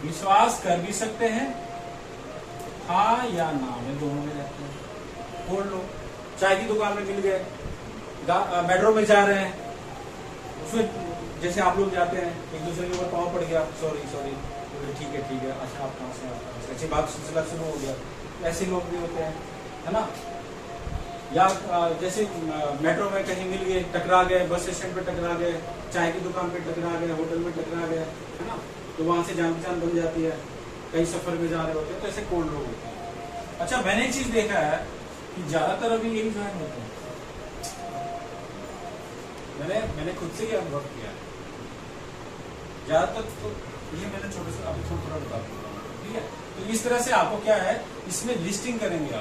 विश्वास कर भी सकते हैं, हाँ या ना में दोनों में रहते हैं। कोल्ड लोग चाय की दुकान में मिल गए, मेट्रो में जा रहे हैं, उसमें जैसे आप लोग जाते हैं, एक दूसरे के ऊपर पाँव पड़ गया, सॉरी बोले ठीक है, अच्छा आप कहाँ से, अच्छी बात सिलसिला शुरू हो गया। ऐसे लोग भी होते हैं, है ना। या जैसे मेट्रो में कहीं मिल गए, टकरा गए, बस स्टैंड पे टकरा गए, चाय की दुकान पे टकरा गए, होटल में टकरा गए, है ना, तो वहां से जान पहचान बन जाती है, कई सफर में जा रहे होते हैं, तो ऐसे कोल्ड लोग होते हैं। अच्छा मैंने एक चीज देखा है कि ज्यादातर अभी यही ज्वाइन होते हैं, मैंने खुद से ही अनुभव किया है ज्यादातर। तो ये मैंने छोटे से अभी थोड़ा बता दूंगा, ठीक है। तो इस तरह से आपको क्या है, इसमें लिस्टिंग करेंगे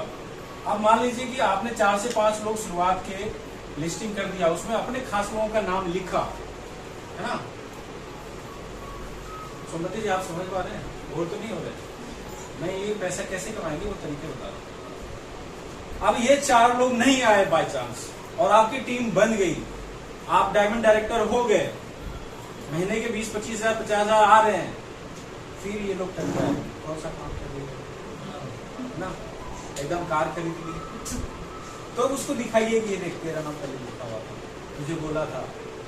आप मान लीजिए कि आपने 4 से 5 लोग शुरुआत के लिस्टिंग कर दिया, उसमें अपने खास लोगों का नाम लिखा, है ना। सुमति जी आप समझ पा रहे हैं, बोर तो नहीं हो रहे? मैं ये पैसा कैसे कमाएंगे वो तरीके बता रहा हूँ। अब ये 4 लोग नहीं आए बाय चांस और आपकी टीम बन गई, आप डायमंड डायरेक्टर हो गए, महीने के 20-25 हजार 50 हजार आ रहे हैं, फिर ये लोग टक जाए कौन सा काम कर रहे ना, एकदम कार खरीद ली तो उसको दिखाइए कि ये देख तेरा नाम पहले लिखा हुआ था, तुझे बोला था,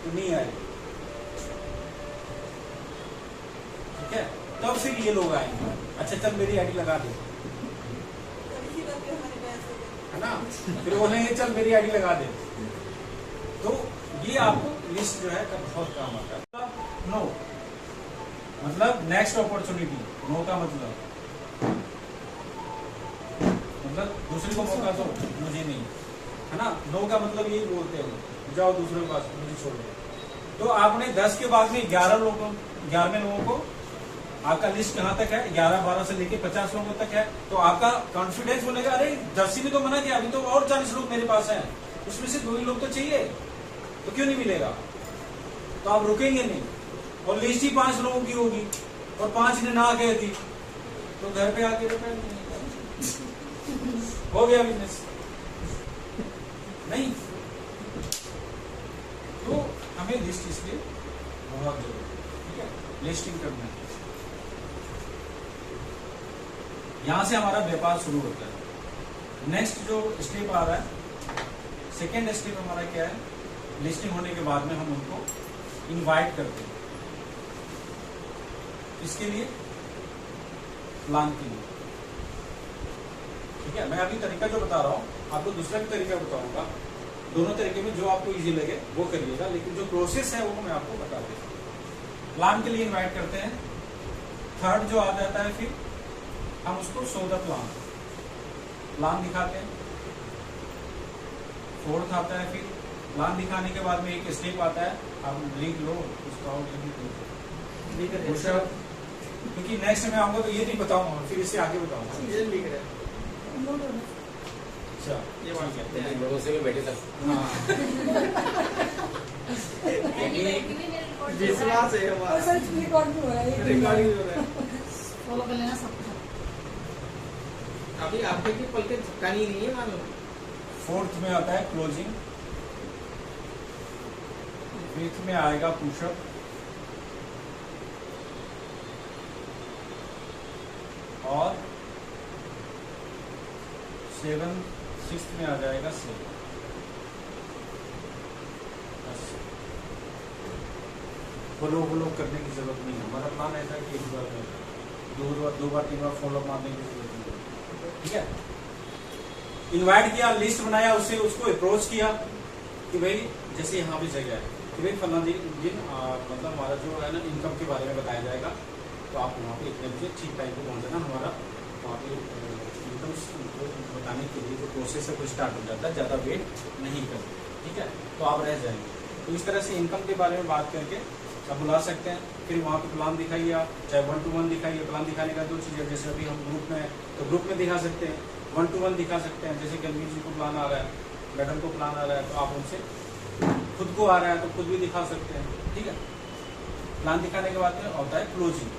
तो नहीं आए, ठीक है? तब फिर ये लोग आएंगे, अच्छा चल मेरी आईडी लगा दे, है ना, फिर बोलेंगे चल मेरी आईडी लगा दे। तो ये आपको लिस्ट जो है बहुत काम आता है। नो मतलब नेक्स्ट अपॉर्चुनिटी, नो का मतलब दूसरे को मौका दो, मुझे नहीं, है ना। नो का मतलब यही बोलते हैं जाओ दूसरे के पास, मुझे छोड़ दो। तो आपने 10 के बाद में 11वें लोगों को, आपका लिस्ट कहाँ तक है, 11-12 से लेके 50 लोगों तक है, तो आपका कॉन्फिडेंस बोलेगा अरे 10 ने तो मना किया, अभी तो और 40 लोग मेरे पास हैं, उसमें से 2 ही लोग तो चाहिए, तो क्यों नहीं मिलेगा? तो आप रुकेंगे नहीं, और लिस्ट ही 5 लोगों की होगी और 5 ने ना कह दी, तो घर पे आके हो गया बिजनेस नहीं। तो हमें लिस्ट इसलिए बहुत जरूरी है, ठीक है, लिस्टिंग करना है। यहां से हमारा व्यापार शुरू होता है। नेक्स्ट जो स्टेप आ रहा है, सेकेंड स्टेप हमारा क्या है, लिस्टिंग होने के बाद में हम उनको इनवाइट करते हैं, इसके लिए प्लान के लिए, ठीक है। मैं अभी तरीका जो बता रहा हूँ आपको दूसरा भी तरीका बताऊंगा, दोनों तरीके में जो आपको इजी लगे वो करिएगा, लेकिन जो प्रोसेस है वो मैं आपको बता देता हूँ। प्लान के लिए इनवाइट करते हैं। थर्ड जो आ जाता है, फिर हम उसको शो द प्लान दिखाते हैं। फोर्थ आता है, फिर प्लान दिखाने के बाद में एक स्टेप आता है, आप लिख लो उसका, क्योंकि नेक्स्ट में आऊंगा तो ये नहीं बताऊंगा, फिर इससे आगे बताऊंगा। अच्छा ये बात कहते हैं लोगों से भी बैठे तक विश्वास है हमारा, और सच रिकॉर्ड भी हो रहा है, रिकॉर्डिंग हो रहा है। फॉलो कर लेना सब। अभी आपके की पल के झपकानी नहीं है मानो। फोर्थ में आता है क्लोजिंग, फिफ्थ में आएगा पुशअप, और 6th में आ जाएगा सेल। फॉलो करने की जरूरत नहीं है, हमारा प्लान ऐसा है कि एक बार में 2 बार 3 बार फॉलो मारने की जरूरत नहीं है, ठीक है। इनवाइट किया, लिस्ट बनाया, उससे उसको अप्रोच किया कि भाई जैसे यहाँ भी जगह है कि भाई फला दिन मतलब हमारा जो है ना इनकम के बारे में बताया जाएगा, तो आप वहाँ पे इतने बजे ठीक टाइम पे पहुँचना, हमारा वहाँ पे इनकम बताने के लिए जो प्रोसेस है वो स्टार्ट हो जाता है, ज़्यादा वेट नहीं करते, ठीक है, तो आप रह जाएंगे। तो इस तरह से इनकम के बारे में बात करके आप बुला सकते हैं। फिर वहाँ पे प्लान दिखाइए, आप चाहे 1-to-1 दिखाइए। प्लान दिखाने का 2 चीज़ है, जैसे अभी हम ग्रुप में तो ग्रुप में दिखा सकते हैं, 1-to-1 दिखा सकते हैं। जैसे गणवीर जी को प्लान आ रहा है, मैडम को प्लान आ रहा है, तो आप उनसे, खुद को आ रहा है तो खुद भी दिखा सकते हैं, ठीक है। प्लान दिखाने के बाद में होता है क्लोजिंग।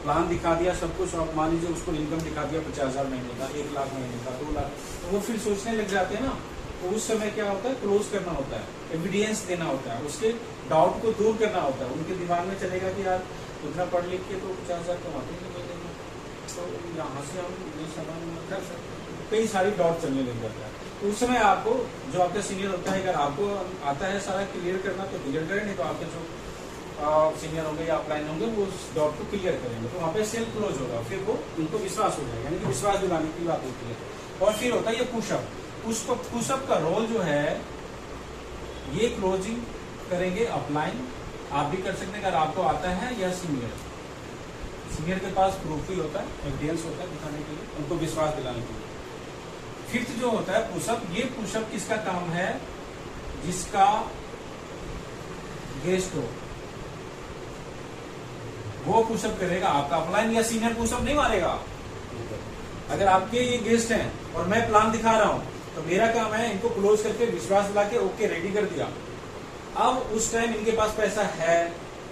प्लान दिखा दिया सब कुछ, और मान लीजिए उसको इनकम दिखा दिया 50,000 महीने का, 1 लाख महीने का, 2 लाख, तो वो फिर सोचने लग जाते हैं ना, तो उस समय क्या होता है, क्लोज करना होता है, एविडेंस देना होता है, उसके डाउट को दूर करना होता है। उनके दिमाग में चलेगा कि यार उतना पढ़ लिख के तो 50,000 कमाते हैं महीने में, तो यहाँ से हम ये सामान कर सकते हैं, कई सारी डाउट चलने लग जाता है। तो उस समय आपको जो आपका सीनियर होता है, अगर आपको आता है सारा क्लियर करना तो क्लियर करें, नहीं तो आपके जो सीनियर होंगे या अपलाइन होंगे वो उस डाउट को क्लियर करेंगे, तो वहाँ पे सेल क्लोज होगा, फिर वो उनको विश्वास हो जाएगा, यानी कि विश्वास दिलाने की बात होती है। और फिर होता है ये पुशअप। पुशअप का रोल जो है, ये क्लोजिंग करेंगे अपलाइन, आप भी कर सकते हैं अगर आपको आता है, या सीनियर के पास प्रूफ ही होता है, एविडेंस होता है दिखाने के लिए, उनको विश्वास दिलाने के लिए। फिफ्थ जो होता है पुशअप, ये पुशअप किसका काम है, जिसका गेस्ट हो वो पुशअप करेगा, आपका अपलाइन या सीनियर पुशअप नहीं मारेगा। अगर आपके ये गेस्ट हैं और मैं प्लान दिखा रहा हूं, तो मेरा काम है इनको क्लोज करके विश्वास दिला के ओके रेडी कर दिया। अब उस टाइम इनके पास पैसा है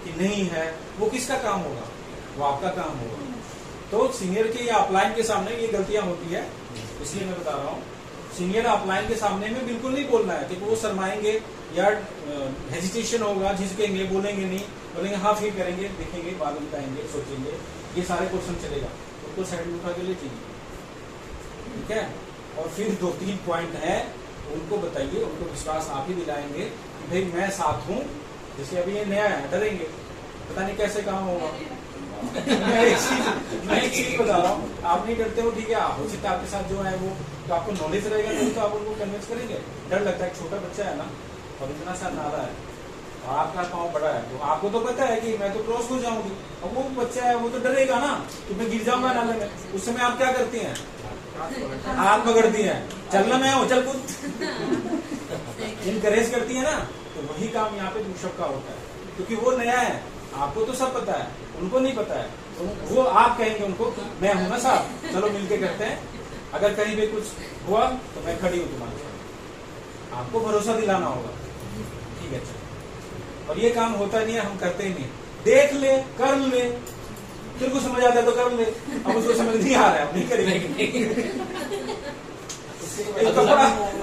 कि नहीं है, वो किसका काम होगा, वो आपका काम होगा। तो सीनियर के या अपलाइन के सामने ये गलतियां होती है, इसलिए मैं बता रहा हूँ। सीनियर अपलाइन के सामने में बिल्कुल नहीं बोलना है, क्योंकि वो शर्माएंगे या हेजिटेशन होगा, झिझकेंगे, बोलेंगे नहीं, बोलेंगे हाँ फिर करेंगे, देखेंगे, बाद में बताएंगे, सोचेंगे, ये सारे क्वेश्चन चलेगा। उनको साइड में उठा के ले चाहिए, ठीक है। और फिर 2-3 पॉइंट है, उनको बताइए, उनको विश्वास आप ही दिलाएंगे कि भाई मैं साथ हूँ। जैसे अभी ये नया है, डरेंगे, पता नहीं कैसे काम होगा। मैं एक चीज बता रहा हूँ, आप नहीं डरते हो, ठीक है, हो सकता है आपके साथ जो है वो, तो आपको नॉलेज रहेगा नहीं तो आप उनको कन्विंस करेंगे। डर लगता है, छोटा बच्चा है ना और इतना सा नारा है और आपका पाँव बड़ा है, तो आपको तो पता है कि मैं तो क्रॉस हो जाऊंगी, और वो बच्चा है वो तो डरेगा ना कि मैं गिर जाऊंगा नाले में। उस समय आप क्या करती हैं? हाथ पकड़ती हैं, चलना मैं हूँ, चल कूद, इनकरेज करती है ना। तो वही काम यहाँ पे पुशअप का होता है, क्योंकि वो नया है, आपको तो सब पता है, उनको नहीं पता है। तो वो आप कहेंगे उनको मैं हूं ना साहब, चलो मिलके करते हैं, अगर कहीं भी कुछ हुआ तो मैं खड़ी हूँ तुम्हारे साथ। आपको भरोसा दिलाना होगा, ठीक है। चलो, और ये काम होता नहीं है, हम करते ही नहीं। देख ले, कर ले, फिर को समझ आता है तो कर ले, अब उसको समझ नहीं आ रहा है, नहीं करेंगे।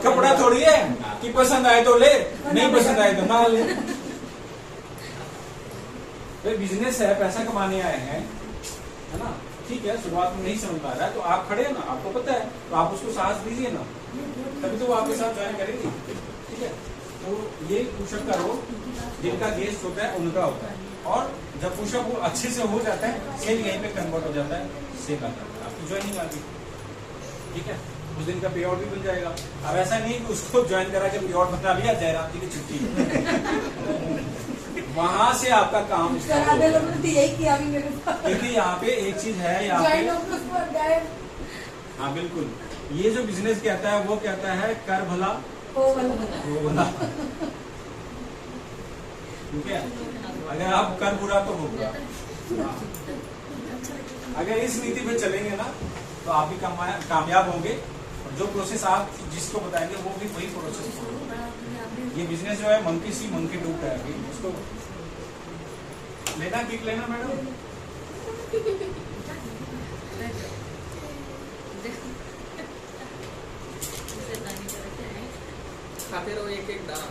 कपड़ा थोड़ी है कि पसंद आए तो ले, नहीं पसंद आए तो ना ले। भाई बिजनेस है, पैसा कमाने आए हैं, है ना, ठीक है। शुरुआत में नहीं समझ पा रहा है तो आप खड़े हैं ना, आपको पता है, तो आप उसको साहस दीजिए ना, तभी तो वो आपके साथ ज्वाइन करेंगे, ठीक है। तो ये पुशअप का रोल जिनका गेस्ट होता है उनका होता है, और जब पुशअप वो अच्छे से हो जाता है, सेल यहीं पे कन्वर्ट हो जाता है, सेल आता है, आपकी ज्वाइनिंग आ गई, ठीक है। उस दिन का पे आउट भी मिल जाएगा। अब ऐसा नहीं कि उसको ज्वाइन करा के पे आउट बना लिया, जयराम जी की छुट्टी वहां से आपका काम यही किया अभी मेरे साथ। क्योंकि यहाँ पे एक चीज है, यहाँ पे हाँ बिल्कुल, ये जो बिजनेस कहता है वो कहता है कर भला हो भला, ठीक है। अगर आप कर बुरा तो हो बुरा, अगर इस नीति पे चलेंगे ना तो आप भी कामयाब होंगे। और जो प्रोसेस आप जिसको बताएंगे वो भी वही प्रोसेस होगा। ये बिजनेस जो है मंकी सी मंकी डू का है, अभी इसको लेना किक लेना मैडम। खाते रहो एक एक दाना।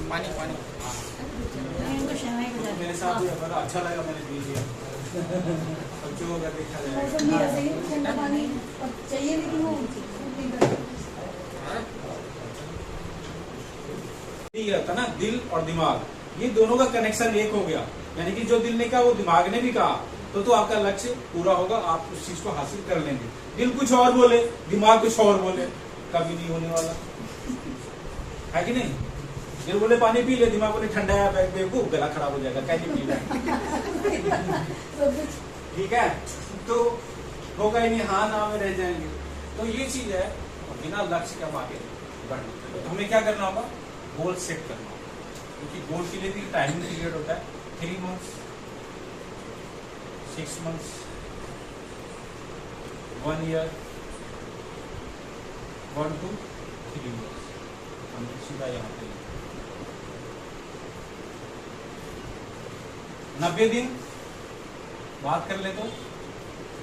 पानी पानी मेरे साथ भी बड़ा अच्छा लगा, मैंने पी लिया। अब जो होगा देखा मौसम भी ऐसे ही ठंडा पानी चाहिए, लेकिन वो रहता ना, दिल और दिमाग, ये दोनों का कनेक्शन एक हो गया। यानी कि जो दिल ने कहा वो दिमाग ने भी कहा, तो आपका लक्ष्य पूरा होगा, आप उस चीज को हासिल कर लेंगे। दिल कुछ और बोले, दिमाग कुछ और बोले, कभी नहीं होने वाला, है कि नहीं। दिल बोले पानी पी ले, दिमाग बोले ठंडा है, बेवकूफ, गला खराब हो जाएगा, कैसे पी रहा ठीक है। तो होगा ही नहीं, हाँ ना में रह जाएंगे। तो ये चीज है, बिना लक्ष्य के हम आगे बढ़ना। तो हमें क्या करना होगा? गोल सेट करना होगा, क्योंकि गोल के लिए भी टाइमिंग पीरियड होता है, 3 months, 6 months, 1 year, 1 to 3 years। हम सीधा यहाँ पे 90 दिन बात कर ले तो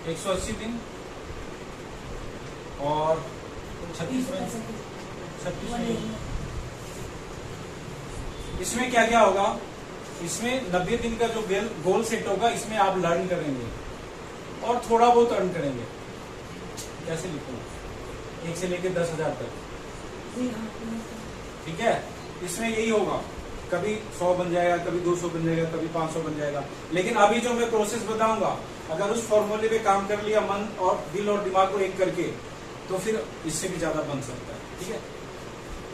180 दिन और 36 में इसमें क्या क्या होगा? इसमें 90 दिन का जो गोल सेट होगा, इसमें आप लर्न करेंगे और थोड़ा बहुत अर्न करेंगे। कैसे लिखूं? 1 से लेकर 10,000 तक, ठीक है। इसमें यही होगा, कभी 100 बन जाएगा, कभी 200 बन जाएगा, कभी 500 बन जाएगा। लेकिन अभी जो मैं प्रोसेस बताऊंगा, अगर उस फॉर्मूले पे काम कर लिया मन और दिल और दिमाग को एक करके, तो फिर इससे भी ज्यादा बन सकता है, ठीक है।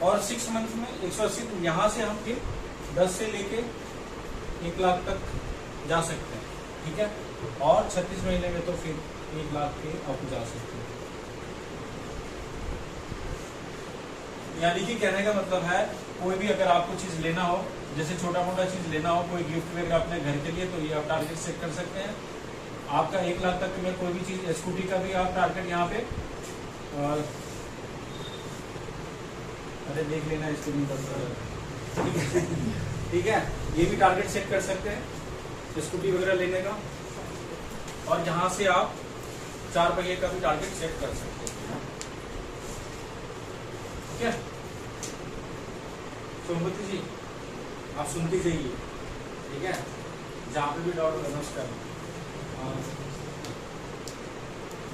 और 6 मंथ में 180, यहाँ से हम फिर 10 से लेके 1 लाख तक जा सकते हैं, ठीक है। और 36 महीने में तो फिर 1 लाख के आप जा सकते हैं। यानी कि कहने का मतलब है कोई भी अगर आपको चीज लेना हो, जैसे छोटा मोटा चीज लेना हो, कोई गिफ्ट वगैरह अपने घर के लिए, तो ये आप टारगेट सेट कर सकते हैं। आपका 1 लाख तक में कोई भी चीज, स्कूटी का भी आप टारगेट यहाँ पे, और अरे देख लेना इसको नहीं पता, ठीक है, ये भी टारगेट सेट कर सकते हैं स्कूटी वगैरह लेने का। और यहाँ से आप 4 पहिए का भी टारगेट सेट कर सकते हैं। ठीक है सोमवती जी, आप सुनते जाइए, ठीक है, जहाँ पे भी डाउट होगा नमस्कार,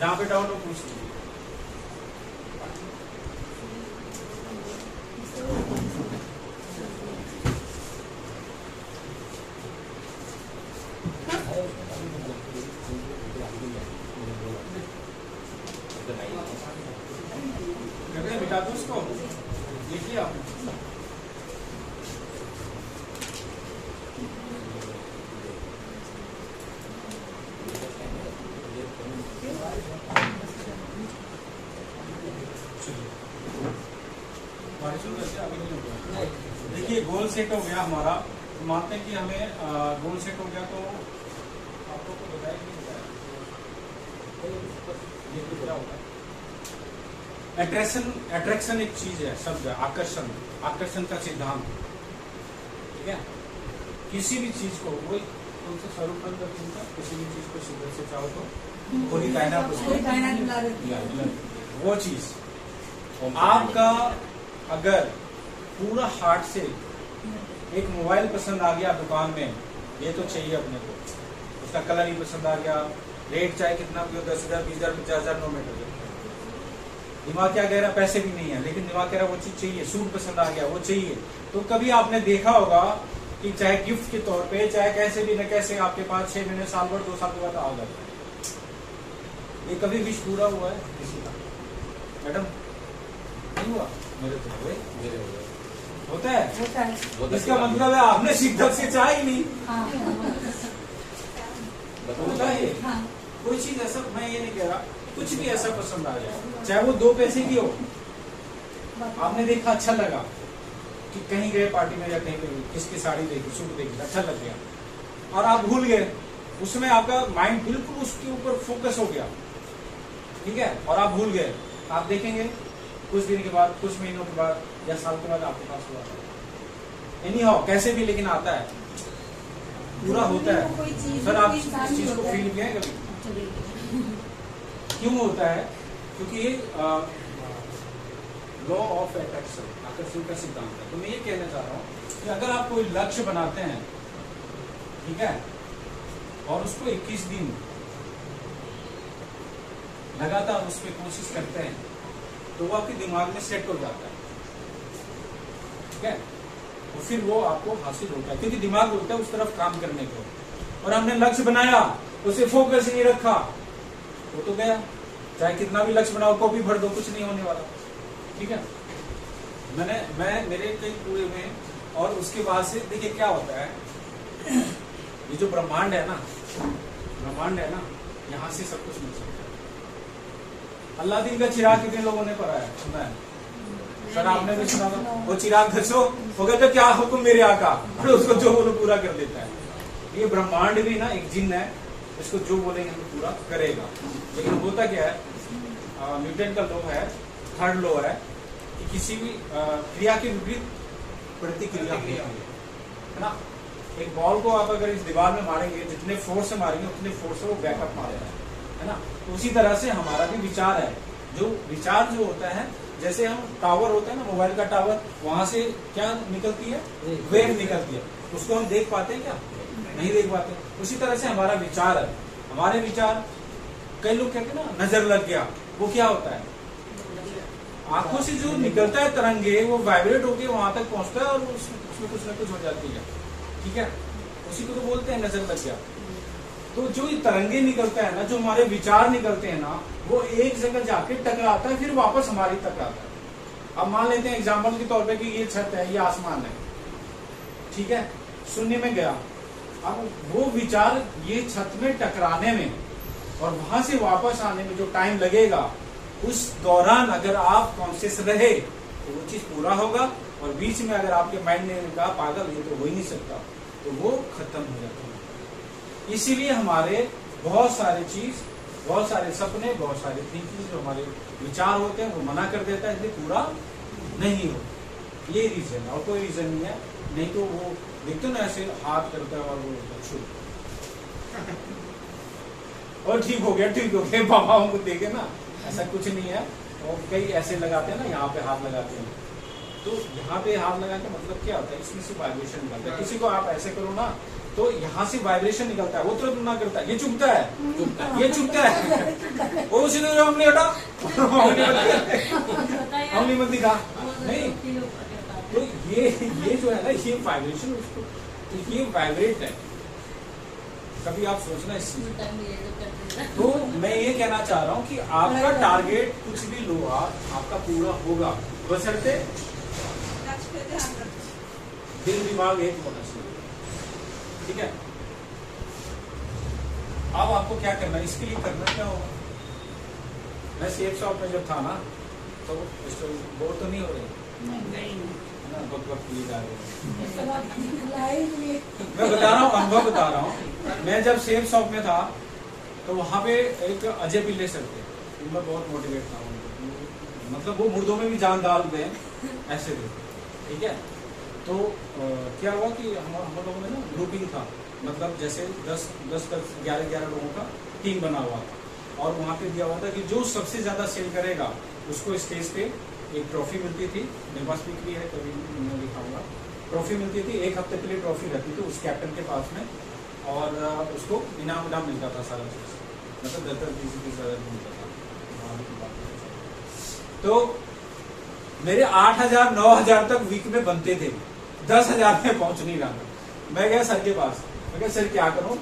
जहाँ पे डाउट हो पूछ लीजिए। मिटा दो उसको, देखिए आप देखिए गोल सेट हो गया हमारा, तो मानते हैं कि हमें गोल सेट हो गया, तो आपको तो बताया कि ये तो क्या होता है, अट्रैक्शन एक चीज है, शब्द है, आकर्षण का सिद्धांत, ठीक है। किसी भी चीज को, वो कौन सा स्वरूप का, किसी भी चीज को शिद्दत से चाहो तो पूरी कायनात, वो चीज आपका अगर पूरा हार्ट से एक मोबाइल पसंद आ गया दुकान में, ये तो चाहिए अपने को, उसका कलर ही पसंद आ गया, रेट चाहे कितना भी हो, 10,000 20,000 50,000 नो मैटर, दिमाग क्या कह रहा है, पैसे भी नहीं है, लेकिन दिमाग कह रहा है वो चीज चाहिए, सूट पसंद आ गया वो चाहिए। तो कभी आपने देखा होगा कि चाहे गिफ्ट के तौर पे, चाहे कैसे भी न कैसे आपके पास 6 महीने, साल भर, 2 साल के बाद आ जाता है। ये कभी विश पूरा हुआ है किसी का? मैडम नहीं हुआ? मेरे तो हुए, मेरे हुए। होता है? इसका मतलब है आपने शिद्दत से चाहा ही नहीं। होता है ये। कोई चीज ऐसा, मैं ये नहीं कह रहा, कुछ भी ऐसा पसंद आ जाए, चाहे वो 2 पैसे की हो, आपने देखा अच्छा लगा, कि कहीं गए पार्टी में या कहीं पे, किसकी साड़ी देखी, सूट देखी, अच्छा लग गया, और आप भूल गए, उसमें आपका माइंड बिल्कुल उसके ऊपर फोकस हो गया, ठीक है, और आप भूल गए, आप देखेंगे कुछ दिन के बाद, कुछ महीनों के बाद या साल के बाद आपके पास हुआ एनी हाउ, कैसे भी, लेकिन आता है, पूरा होता है। सर आप इस चीज को फील किया है कभी? क्यों होता है? क्योंकि ये लॉ ऑफ अट्रैक्शन, आकर्षण का सिद्धांत है। तो मैं ये कहना चाह रहा हूँ कि अगर आप कोई लक्ष्य बनाते हैं, ठीक है, और उसको 21 दिन लगातार उस पर कोशिश करते हैं, तो वो आपके दिमाग में सेट हो जाता है, ठीक है, और फिर वो आपको हासिल होता है, क्योंकि दिमाग बोलता है उस तरफ काम करने को। और हमने लक्ष्य बनाया, उसे फोकस नहीं रखा, वो तो गया, चाहे कितना भी लक्ष्य बनाओ, कॉपी भर दो, कुछ नहीं होने वाला, ठीक है। मैं मेरे कई पूरे में, और उसके बाद से देखिए क्या होता है, ये जो ब्रह्मांड है ना, यहाँ से सब कुछ मिल सकता है। अल्लादीन का चिराग कितने लोगों ने पढ़ा है, सुना है? सर आपने भी सुना था, वो चिराग घसो, वो कहता क्या हुक्म मेरे आका, और उसको जो बोलो पूरा कर देता है। ये ब्रह्मांड भी ना एक जिन है, इसको जो बोलेंगे तो पूरा करेगा। लेकिन होता क्या है, न्यूटन का लॉ है, 3rd लॉ है, कि किसी भी क्रिया के विपरीत प्रतिक्रिया है ना। एक बॉल को आप अगर इस दीवार में मारेंगे, जितने फोर्स से मारेंगे उतने फोर्स से वो बैकअप मारेगा, है ना। तो उसी तरह से हमारा भी विचार है, जो विचार जो होता है, जैसे हम टावर होता है ना, मोबाइल का टावर, वहां से क्या निकलती है, वेव निकलती है, उसको हम देख पाते हैं क्या? नहीं देख पाते। उसी तरह से हमारा विचार है, हमारे विचार, कई लोग कहते हैं ना नजर लग गया, वो क्या होता है, आंखों से जो निकलता है तरंगे, वो वाइब्रेट होके वहां तक पहुंचता है, और उसमें कुछ ना कुछ हो जाती है, ठीक है, उसी को तो बोलते हैं नजर लग गया। तो जो ये तरंगे निकलता है ना, जो हमारे विचार निकलते हैं ना, वो एक जगह जाके टकराता है, फिर वापस हमारी तक आता है। अब मान लेते हैं एग्जाम्पल के तौर पे कि ये छत है, ये आसमान है, ठीक है, शून्य में गया। अब वो विचार ये छत में टकराने में और वहां से वापस आने में जो टाइम लगेगा, उस दौरान अगर आप कॉन्शियस रहे, तो वो चीज पूरा होगा। और बीच में अगर आपके माइंड ने कहा पागल ये तो हो ही नहीं सकता, तो वो खत्म हो जाता है। इसीलिए हमारे बहुत सारे चीज, बहुत सारे सपने, बहुत सारे थिंकिंग जो हमारे विचार होते हैं वो मना कर देता है, इसलिए पूरा नहीं हो। ये रीजन, और कोई रीजन नहीं है। नहीं तो वो देखते ना ऐसे हाथ करता है और वो छू और ठीक हो गया बाबाओं को देखे ना, ऐसा कुछ नहीं है। और कई ऐसे लगाते हैं ना, यहाँ पे हाथ लगाते हैं, तो यहाँ पे हाथ लगा के मतलब क्या होता है, इसमें से वाइब्रेशन निकलता है। किसी को आप ऐसे करो ना तो यहाँ से वाइब्रेशन निकलता है, वो तुरंत ना करता है, ये चुभता है, ये चुभता है, वो उसी दिन हमने हटा हमने मत दिखा नहीं। तो ये जो है ना, ये वाइब्रेशन, उसको तो ये वाइब्रेट है। कभी आप सोचना इस चीज। तो मैं ये कहना चाह रहा हूँ कि आपका टारगेट कुछ भी लो आपका पूरा होगा, बशर्ते दिल दिमाग एक होना चाहिए। ठीक है, अब आपको क्या करना है, इसके लिए करना क्या होगा। मैं सेफ शॉप में जब था ना, तो बोर तो नहीं हो रही ना, वक्त लिए जा रहे हैं। मैं बता रहा हूँ, अनुभव बता रहा हूँ। मैं जब सेफ शॉप में था तो वहां पे एक अजय पिल्ले सर थे, मैं बहुत मोटिवेट था उनको, मतलब वो मुर्दों में भी जान डाल दें ऐसे थे। ठीक है, तो क्या हुआ कि हम लोगों में ना ग्रुपिंग था, मतलब जैसे 10-11 लोगों का टीम बना हुआ था, और वहाँ पे दिया हुआ था कि जो सबसे ज्यादा सेल करेगा उसको स्टेज पे एक ट्रॉफी मिलती थी। मेरे पास पिक भी है, कभी मैं दिखाऊंगा। ट्रॉफी मिलती थी, 1 हफ्ते के लिए ट्रॉफी रहती थी उस कैप्टन के पास में, और उसको इनाम मिलता था सारा चीज, मतलब 10-20 हज़ार मिलता था। तो मेरे 8,000 9,000 तक वीक में बनते थे, 10,000 में पहुंच नहीं रहा। मैं गया सर के पास, मैं कहा सर क्या करूं,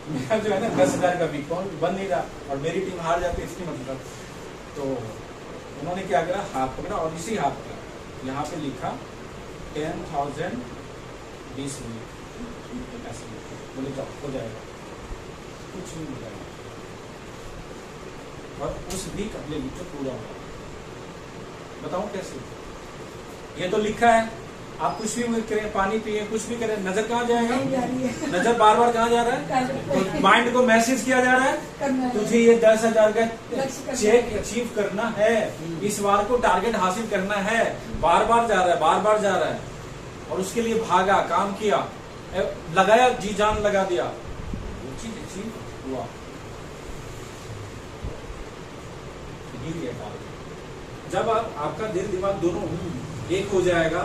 मेरा जो है ना 10,000 का वीक बन नहीं रहा, और मेरी टीम हार जाती इसकी मतलब। तो उन्होंने क्या करा, हाथ पकड़ा और इसी हाथ पर यहाँ पे लिखा 10,000 20 वीक, ऐसे बोले जाओ हो जाएगा, कुछ नहीं हो जाएगा। और उस वीक अगले वीक तो पूरा हुआ। बताऊं कैसे, ये तो लिखा है, आप कुछ भी करें, पानी पिए, कुछ भी करें, नजर कहाँ जाएगा, नजर बार बार कहाँ जा रहा है, तो माइंड को मैसेज किया जा रहा है तुझे ये 10,000 का चेक अचीव करना है, इस बार को टारगेट हासिल करना है, बार बार जा रहा है, बार बार जा रहा है, और उसके लिए भागा, काम किया, लगाया, जी जान लगा दिया, वो चीज अचीव हुआ। जब आपका दिल दिमाग दोनों एक हो जाएगा,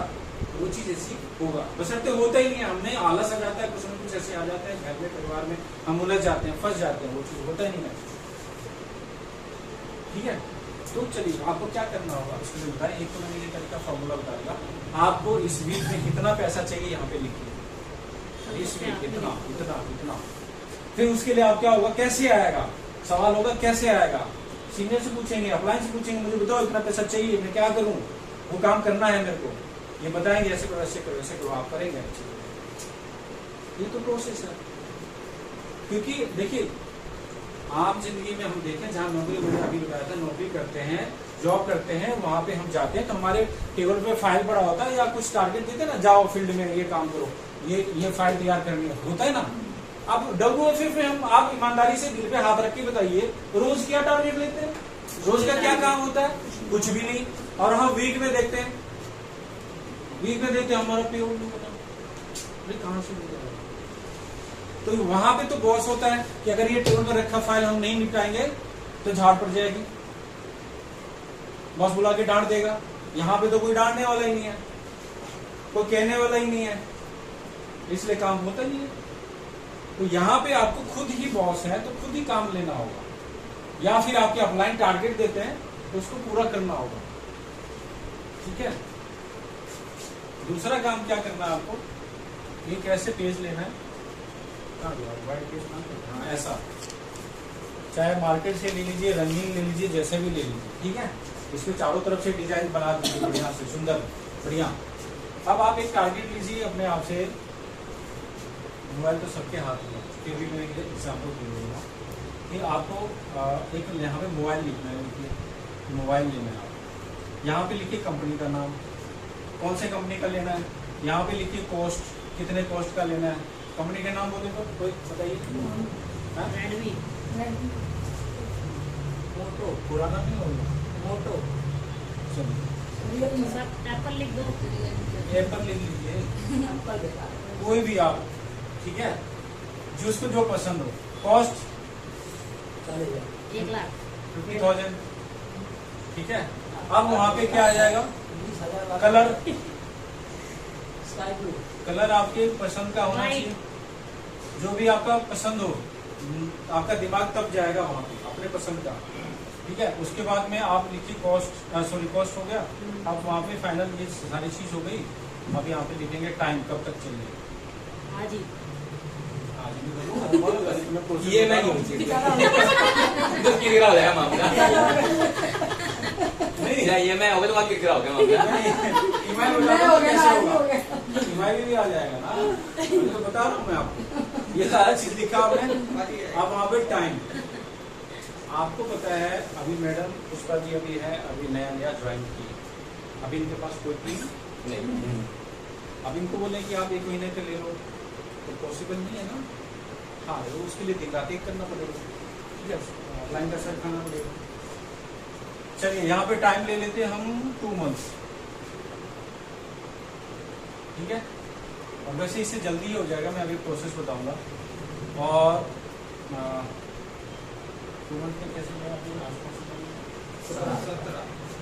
वो चीज ऐसी होगा। बशर्ते होता ही नहीं है, हमने आलस आ जाता है, कुछ न कुछ ऐसे आ जाता है घर में, परिवार में हम उलझ जाते हैं, फंस जाते हैं, वो चीज होता ही नहीं है। ठीक है, तो चलिए आपको क्या करना होगा उसके लिए बताएं। एक तो मैंने ये तरीका फॉर्मूला बता दिया आपको। इस वीक में कितना पैसा चाहिए यहाँ पे लिखिए, इस वीक इतना इतना इतना। फिर उसके लिए आप क्या होगा, कैसे आएगा, सवाल होगा कैसे आएगा। सीनियर से पूछेंगे, अपलाइन से पूछेंगे, मुझे बताओ इतना पैसा चाहिए, मैं क्या करूं, वो काम करना है मेरे को, ये बताएंगे, ऐसे करो ऐसे करो ऐसे करो, आप करेंगे। ये तो प्रोसेस है। क्योंकि देखिए आम जिंदगी में हम देखें, जहाँ नौकरी, मैंने अभी बताया था, नौकरी करते हैं, जॉब करते हैं, वहां पे हम जाते हैं तो हमारे टेबल पे फाइल पड़ा होता है, या कुछ टारगेट देते हैं ना, जाओ फील्ड में ये काम करो, ये फाइल तैयार करनी होता है ना। अब WFF में हम, आप ईमानदारी से दिल पे हाथ रख के बताइए, रोज क्या टारगेट लेते हैं, रोज का क्या काम होता है, कुछ भी नहीं। और हम वीक में देखते हैं, वीक में देखते हैं हमारा पेरोल नहीं पता कहां से मिल रहा है। तो वहां पे तो बॉस होता है कि अगर ये टेबल पर रखा फाइल हम नहीं निपटाएंगे तो झाड़ पड़ जाएगी, बॉस बुला के डांट देगा। यहाँ पे तो कोई डांटने वाला ही नहीं है, कोई कहने वाला ही नहीं है, इसलिए काम होता ही है। तो यहाँ पे आपको खुद ही बॉस है तो खुद ही काम लेना होगा, या फिर आपके अपलाइन टारगेट देते हैं तो उसको पूरा करना होगा। ठीक है, दूसरा काम क्या करना है आपको, एक ऐसे पेज लेना है, व्हाइट पेज ना, ऐसा, चाहे मार्केट से ले लीजिए, रंगीन ले लीजिए, जैसे भी ले लीजिए। ठीक है, इसके चारों तरफ से डिजाइन बना दीजिए बढ़िया से, सुंदर बढ़िया। अब आप एक टारगेट लीजिए अपने आप से, मोबाइल तो सबके हाथ में, फिर भी मैं एग्जाम्पल दूंगा कि आपको एक यहाँ पे मोबाइल लिखना है, मोबाइल लेना है। यहाँ पे लिखिए कंपनी का नाम, कौन से कंपनी का लेना है, यहाँ पे लिखिए कॉस्ट, कितने कॉस्ट का लेना है। कंपनी के नाम बोले तो कोई बताइए। हाँ? रेडमी, मोटो, पुराना नहीं होगा। मोटो, चलिए सब एप्पल लिख दो। एप्पल लिख लीजिए, कोई भी आप, ठीक है, जिसको जो पसंद हो। कॉस्ट 1,00,000, 50,000, ठीक है। अब वहाँ पे क्या आ जाएगा, कलर, कलर आपके पसंद का होना चाहिए, जो भी आपका पसंद हो। आपका दिमाग तब जाएगा वहाँ पे अपने पसंद का, ठीक है। उसके बाद में आप लिखिए कॉस्ट, सॉरी कॉस्ट हो गया। अब वहाँ पे फाइनल ये सारी चीज हो गई। अब यहाँ पे लिखेंगे टाइम, कब तक चलिए। हाँ जी, आज भी बोलो, ये नहीं होनी चाहिए, तो किरकिरा हो जाएगा मामला। नहीं या ये मैं होगा तो बात किरकिरा हो गया मामला। ईमाई हो मैं जाएगा हो तो गया कैसे ना, होगा, हो गया। ईमाई भी आ जाएगा ना। मैं तो बता रहा हूँ मैं आपको, ये सारा चीज लिखा आपने। अब वहाँ पे टाइम, आपको पता है अभी मैडम पुष्पा जी अभी है, अभी नया नया ज्वाइन की, अभी इनके पास कोई टीम नहीं, अब इनको बोले कि आप 1 महीने के ले लो तो पॉसिबल नहीं है ना। हाँ, वो उसके लिए दिन रात एक करना पड़ेगा, ठीक है, ऑनलाइन का सर खाना पड़ेगा। चलिए यहाँ पे टाइम ले लेते हैं हम 2 मंथ्स, ठीक है। और वैसे इससे जल्दी ही हो जाएगा, मैं अभी प्रोसेस बताऊंगा। और 2 मंथ में कैसे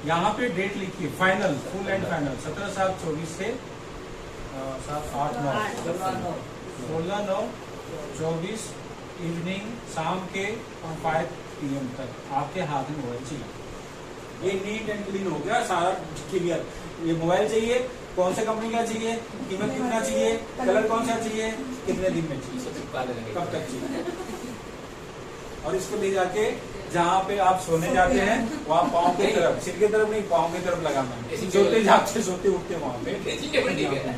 यहाँ पे डेट लिखिए, फाइनल, फुल एंड फाइनल 17/7/24 से 7/8/9 16/9/24 इवनिंग, शाम के 5 PM तक आपके हाथ में मोबाइल चाहिए। ये नीट एंड क्लीन हो गया, सारा क्लियर। ये मोबाइल चाहिए, कौन से कंपनी का चाहिए, कीमत कितना चाहिए, कलर कौन सा चाहिए, कितने दिन में चाहिए, सब चिपका देंगे। कब तक चाहिए। और इसको ले जाके जहाँ पे आप सोने जाते हैं वहाँ पाँव की तरफ, सिर की तरफ नहीं, पाँव की तरफ लगाना है। सोते जागते सोते उठते वहाँ पे ड्रेसिंग टेबल ठीक है,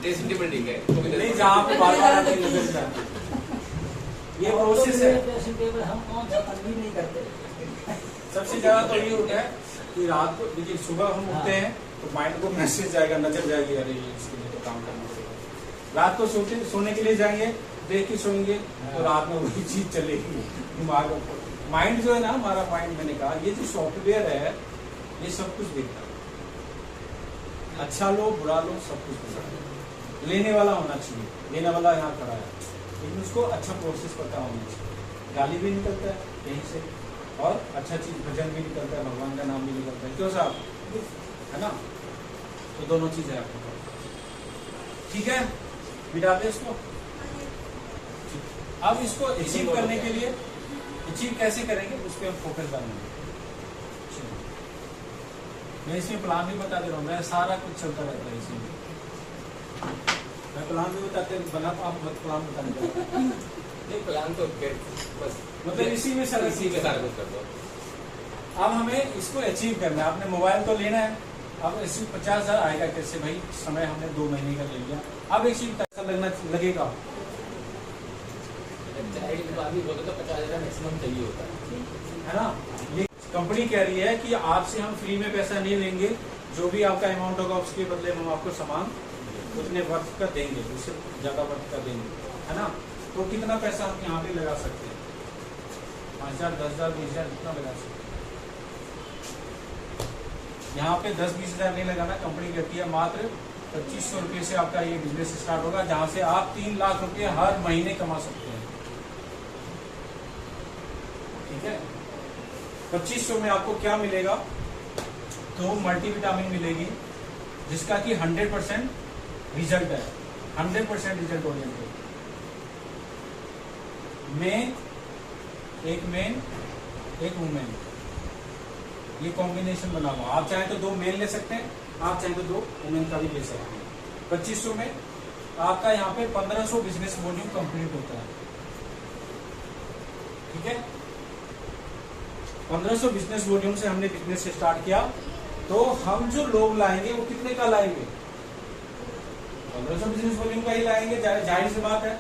ड्रेसिंग टेबल ठीक है, तो नहीं, जहाँ पे बार बार आपकी नजर जाती। ये प्रोसेस है। हम कौन सा भी नहीं करते। सबसे ज्यादा तो ये होता है कि रात को, देखिए सुबह हम उठते हैं तो माइंड को मैसेज जाएगा, नजर जाएगी, अरे ये इसके लिए तो काम करना पड़ेगा। रात को सोने के लिए जाएंगे, देख के सोएंगे तो रात में वही चीज चलेगी दिमाग। माइंड जो है ना, हमारा माइंड, मैंने कहा ये जो सॉफ्टवेयर है ये सब कुछ देखता है, अच्छा लो बुरा लो सब कुछ देखता है। लेने वाला होना चाहिए, लेने वाला यहाँ खड़ा है, लेकिन उसको अच्छा प्रोसेस पता होना चाहिए। गाली भी निकलता है यहीं से, और अच्छा चीज भजन भी निकलता है, भगवान का नाम भी निकलता है, क्यों साहब, है ना। तो दोनों चीज है आपके पास, ठीक है। मिटाते इसको। अब इसको अचीव करने के लिए, अचीव कैसे करेंगे उस पर हम फोकस डालेंगे। मैं इसमें प्लान भी बता दे रहा हूँ, मैं सारा कुछ चलता रहता है इसमें, मैं प्लान भी बताते बना, तो आप प्लान बता दें। नहीं, प्लान तो फिर बस मतलब इसी में सारा इसी में सारा कुछ कर दो। अब हमें इसको अचीव करना है। आपने मोबाइल तो लेना है, अब इसमें 50,000 आएगा कैसे भाई, समय हमने 2 महीने का ले लिया, अब एक चीज पैसा लगेगा। आदमी बोलते तो 50,000 मैक्सिमम चाहिए होता है ना। ये कंपनी कह रही है कि आपसे हम फ्री में पैसा नहीं लेंगे, जो भी आपका अमाउंट होगा उसके बदले हम आपको सामान उतने वर्थ का देंगे, उससे ज्यादा वर्थ का देंगे, है ना। तो कितना पैसा हम यहाँ पे लगा सकते हैं, 5,000, 10,000, 20,000 कितना लगा सकते हैं। यहाँ पे 10-20,000 नहीं लगाना, कंपनी कहती है मात्र 2500 रुपये से आपका ये बिजनेस स्टार्ट होगा, जहाँ से आप 3 लाख रुपये हर महीने कमा सकते हैं, ठीक है। 2500 में आपको क्या मिलेगा, तो मल्टीविटामिन मिलेगी, जिसका कि 100% रिजल्ट है, 100% रिजल्ट ओरिएंटेड। एक मेन एक वुमेन, ये कॉम्बिनेशन बना हुआ। आप चाहे तो 2 मेल ले सकते हैं, आप चाहे तो 2 वुमेन का भी ले सकते हैं। 2500 में आपका यहाँ पे 1500 बिजनेस वॉल्यूम कंप्लीट होता है, ठीक है। 1500 बिजनेस वॉल्यूम से हमने बिजनेस स्टार्ट किया, तो हम जो लोग लाएंगे वो कितने का लाएंगे, 1500 बिजनेस वॉल्यूम का ही लाएंगे। जाहिर सी बात है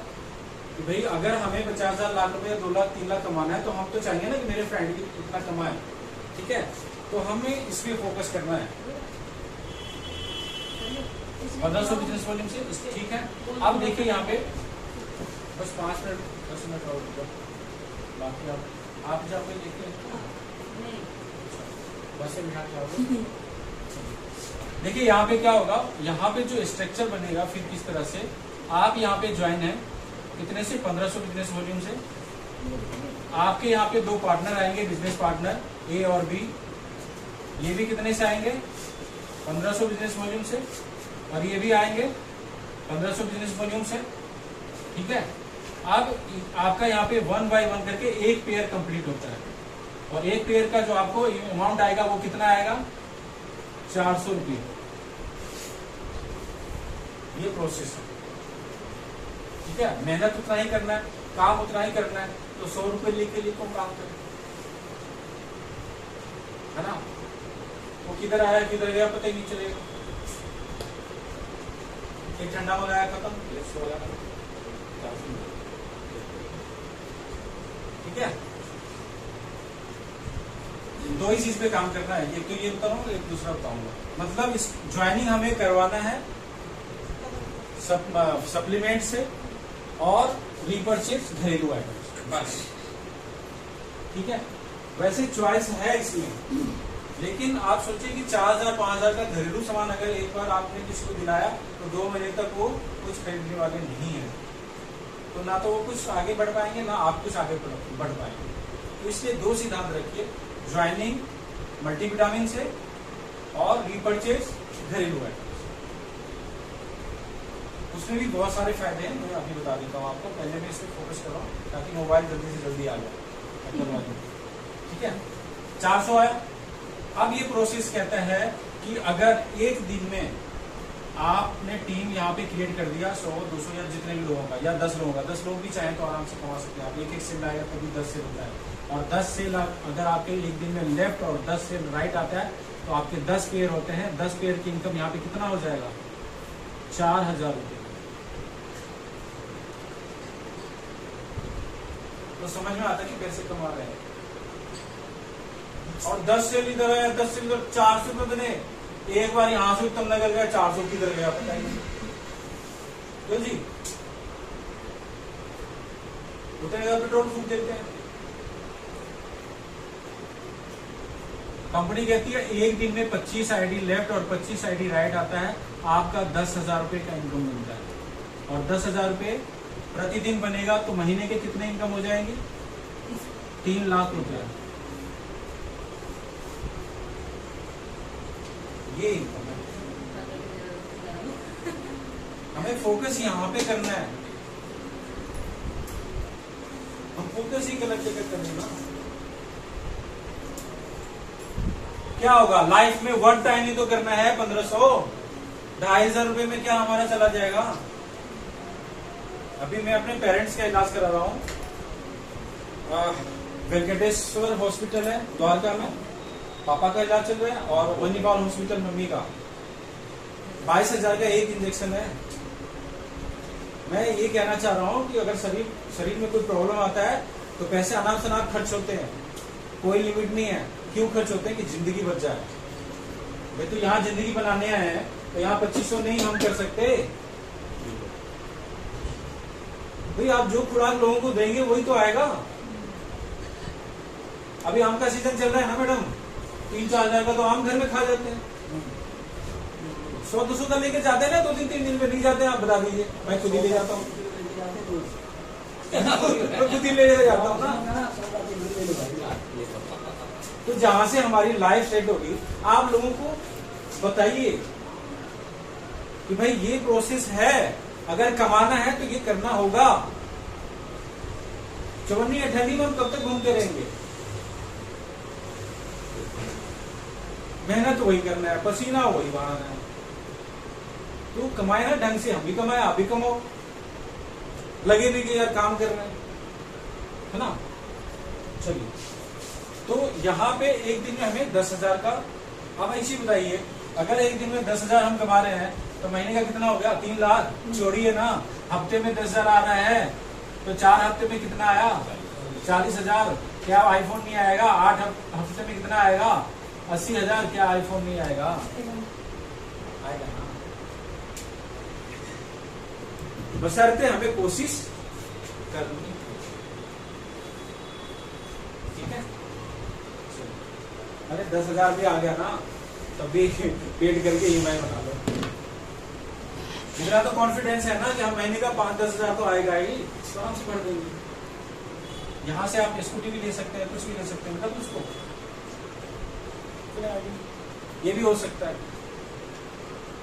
कि भाई अगर हमें 50,000 लाख रुपए 2 लाख 3 लाख कमाना है, तो हम तो चाहिए ना कि मेरे फ्रेंड भी इतना कमाए, ठीक है। तो हमें इस पे फोकस करना है, 1500 बिजनेस वॉल्यूम से, ठीक है। अब देखिए यहाँ पे बस 5 मिनट 10 मिनट और रुको, बाकी आप जाओगे देखिए नहीं, बस में यहाँ जाओगे। देखिए यहाँ पे क्या होगा, यहाँ पे जो स्ट्रक्चर बनेगा फिर किस तरह से आप यहाँ पे ज्वाइन है कितने से 1500 बिजनेस वॉल्यूम से। आपके यहाँ पे 2 पार्टनर आएंगे, बिजनेस पार्टनर ए और बी, ये भी कितने से आएंगे 1500 बिजनेस वॉल्यूम से, और ये भी आएंगे 1500 बिजनेस वॉल्यूम से, ठीक है। अब आपका यहाँ पे 1 बाय 1 करके एक पेयर कंप्लीट होता है, और एक पेयर का जो आपको अमाउंट आएगा वो कितना आएगा 400 रुपये। ये प्रोसेस है, ठीक है। मेहनत उतना ही करना है, काम उतना ही करना है, तो 100 रुपये लेके लिए कौन काम करे, है ना। वो किधर आया किधर गया पता ही नहीं चलेगा। एक ठंडा मंगाया खत्म, ठीक है। 2 ही चीज पे काम करना है, एक तो ये बताऊंगा, एक दूसरा बताऊंगा। मतलब इस ज्वाइनिंग हमें करवाना है सप्लीमेंट से और रीपरचेज घरेलू आइटम्स, बस, ठीक है। वैसे चॉइस है इसमें, लेकिन आप सोचिए कि 4000 5000 का घरेलू सामान अगर एक बार आपने किसी को दिलाया तो 2 महीने तक वो कुछ खरीदने वाले नहीं है, तो ना तो वो कुछ आगे बढ़ पाएंगे ना आप कुछ आगे बढ़ पाएंगे। तो इसलिए 2 सिद्धांत रखिए, ज्वाइनिंग मल्टीविटामिन से और रीपरचेज घरेलू आइटम्स। उसमें भी बहुत सारे फायदे हैं, मैं अभी बता देता हूँ आपको। पहले मैं इस पर फोकस कर रहा हूँ ताकि मोबाइल जल्दी से जल्दी आ जाए, ठीक है। 400 आया। अब ये प्रोसेस कहता है कि अगर एक दिन में आपने टीम यहाँ पे क्रिएट कर दिया 100 200 या जितने भी लोगों का, या 10 लोगों का, 10 लोग भी चाहें तो आराम से कमा सकते हैं आप। एक सेल आएगा तभी 10 सेल होता है, और 10 सेल अगर आपके एक दिन में लेफ्ट और 10 सेल राइट आता है तो आपके 10 पेयर होते हैं। 10 पेयर की इनकम यहाँ पे कितना हो जाएगा 4000 रुपये। तो समझ में आता है कि कैसे कमा रहे हैं। और 10 सेल इधर है, 10 सेल इधर, 400 रुपये बने। एक बार यहां से उत्तम नगर गया, 400 किधर गया पता ही नहीं। तो जी उतने का पेट्रोल फूक देते हैं। कंपनी कहती है एक दिन में 25 आईडी लेफ्ट और 25 आईडी राइट आता है, आपका 10,000 रुपये का इनकम मिलता है। और 10,000 रुपये प्रतिदिन बनेगा तो महीने के कितने इनकम हो जाएंगे 3 लाख रुपए। ये इनकम है। हमें फोकस यहाँ पे करना है, हम फोकस ही गलत जगह करेंगे ना। क्या होगा लाइफ में 1 टाइम ही तो करना है 1500 2,500 रुपए में क्या हमारा चला जाएगा। अभी मैं अपने पेरेंट्स का इलाज करा रहा हूँ, वेंकटेश्वर हॉस्पिटल है द्वारका में, पापा का इलाज चल रहा है, और वनीपाल हॉस्पिटल मम्मी का। 22,000 का एक इंजेक्शन है। मैं ये कहना चाह रहा हूँ कि अगर शरीर में कोई प्रॉब्लम आता है तो पैसे अनाप शनाप खर्च होते हैं, कोई लिमिट नहीं है। क्यों खर्च होते हैं कि जिंदगी बच जाए। भाई तो यहाँ जिंदगी बनाने आए हैं तो यहाँ 2500 नहीं हम कर सकते। भाई आप जो खुराक लोगों को देंगे वही तो आएगा। अभी आम का सीजन चल रहा है ना मैडम, 3-4 हजार का तो आम घर में खा जाते हैं। 100-200 का लेके जाते हैं ना, 2-3 दिन में नहीं जाते हैं। आप बता दीजिए, मैं खुद ही ले जाता हूँ। मैं खुद ही ले जाता हूँ ना। तो जहां से हमारी लाइफ सेट होगी, आप लोगों को बताइए कि भाई ये प्रोसेस है, अगर कमाना है तो ये करना होगा। चवन्नी अठन्नी में हम कब तक घूमते रहेंगे। मेहनत वही करना है, पसीना वही बहाना है। तो कमाए ना ढंग से, हम भी कमाए आप भी कमाओ, लगे भी कि यार काम कर रहे है ना। चलिए, तो यहाँ पे एक दिन में हमें 10,000 का, अब ऐसी बताइए अगर एक दिन में 10,000 हम कमा रहे हैं तो महीने का कितना हो गया 3 लाख। छोड़िए ना, हफ्ते में 10,000 आ रहा है तो 4 हफ्ते में कितना आया 40,000। क्या आईफोन नहीं आएगा। 8 हफ्ते में कितना आएगा 80,000। क्या आईफोन नहीं आएगा, आएगा ना। बशर्ते हमें कोशिश करनी। ठीक है, अरे 10,000 भी आ गया ना तब भी पेड करके EMI बना लो। मेरा तो कॉन्फिडेंस है ना कि हम महीने का 5-10 हजार तो आएगा ही, तो आराम से भर देंगे। यहाँ से आप स्कूटी भी ले सकते हैं, कुछ भी ले सकते हैं, मतलब उसको ये भी हो सकता है,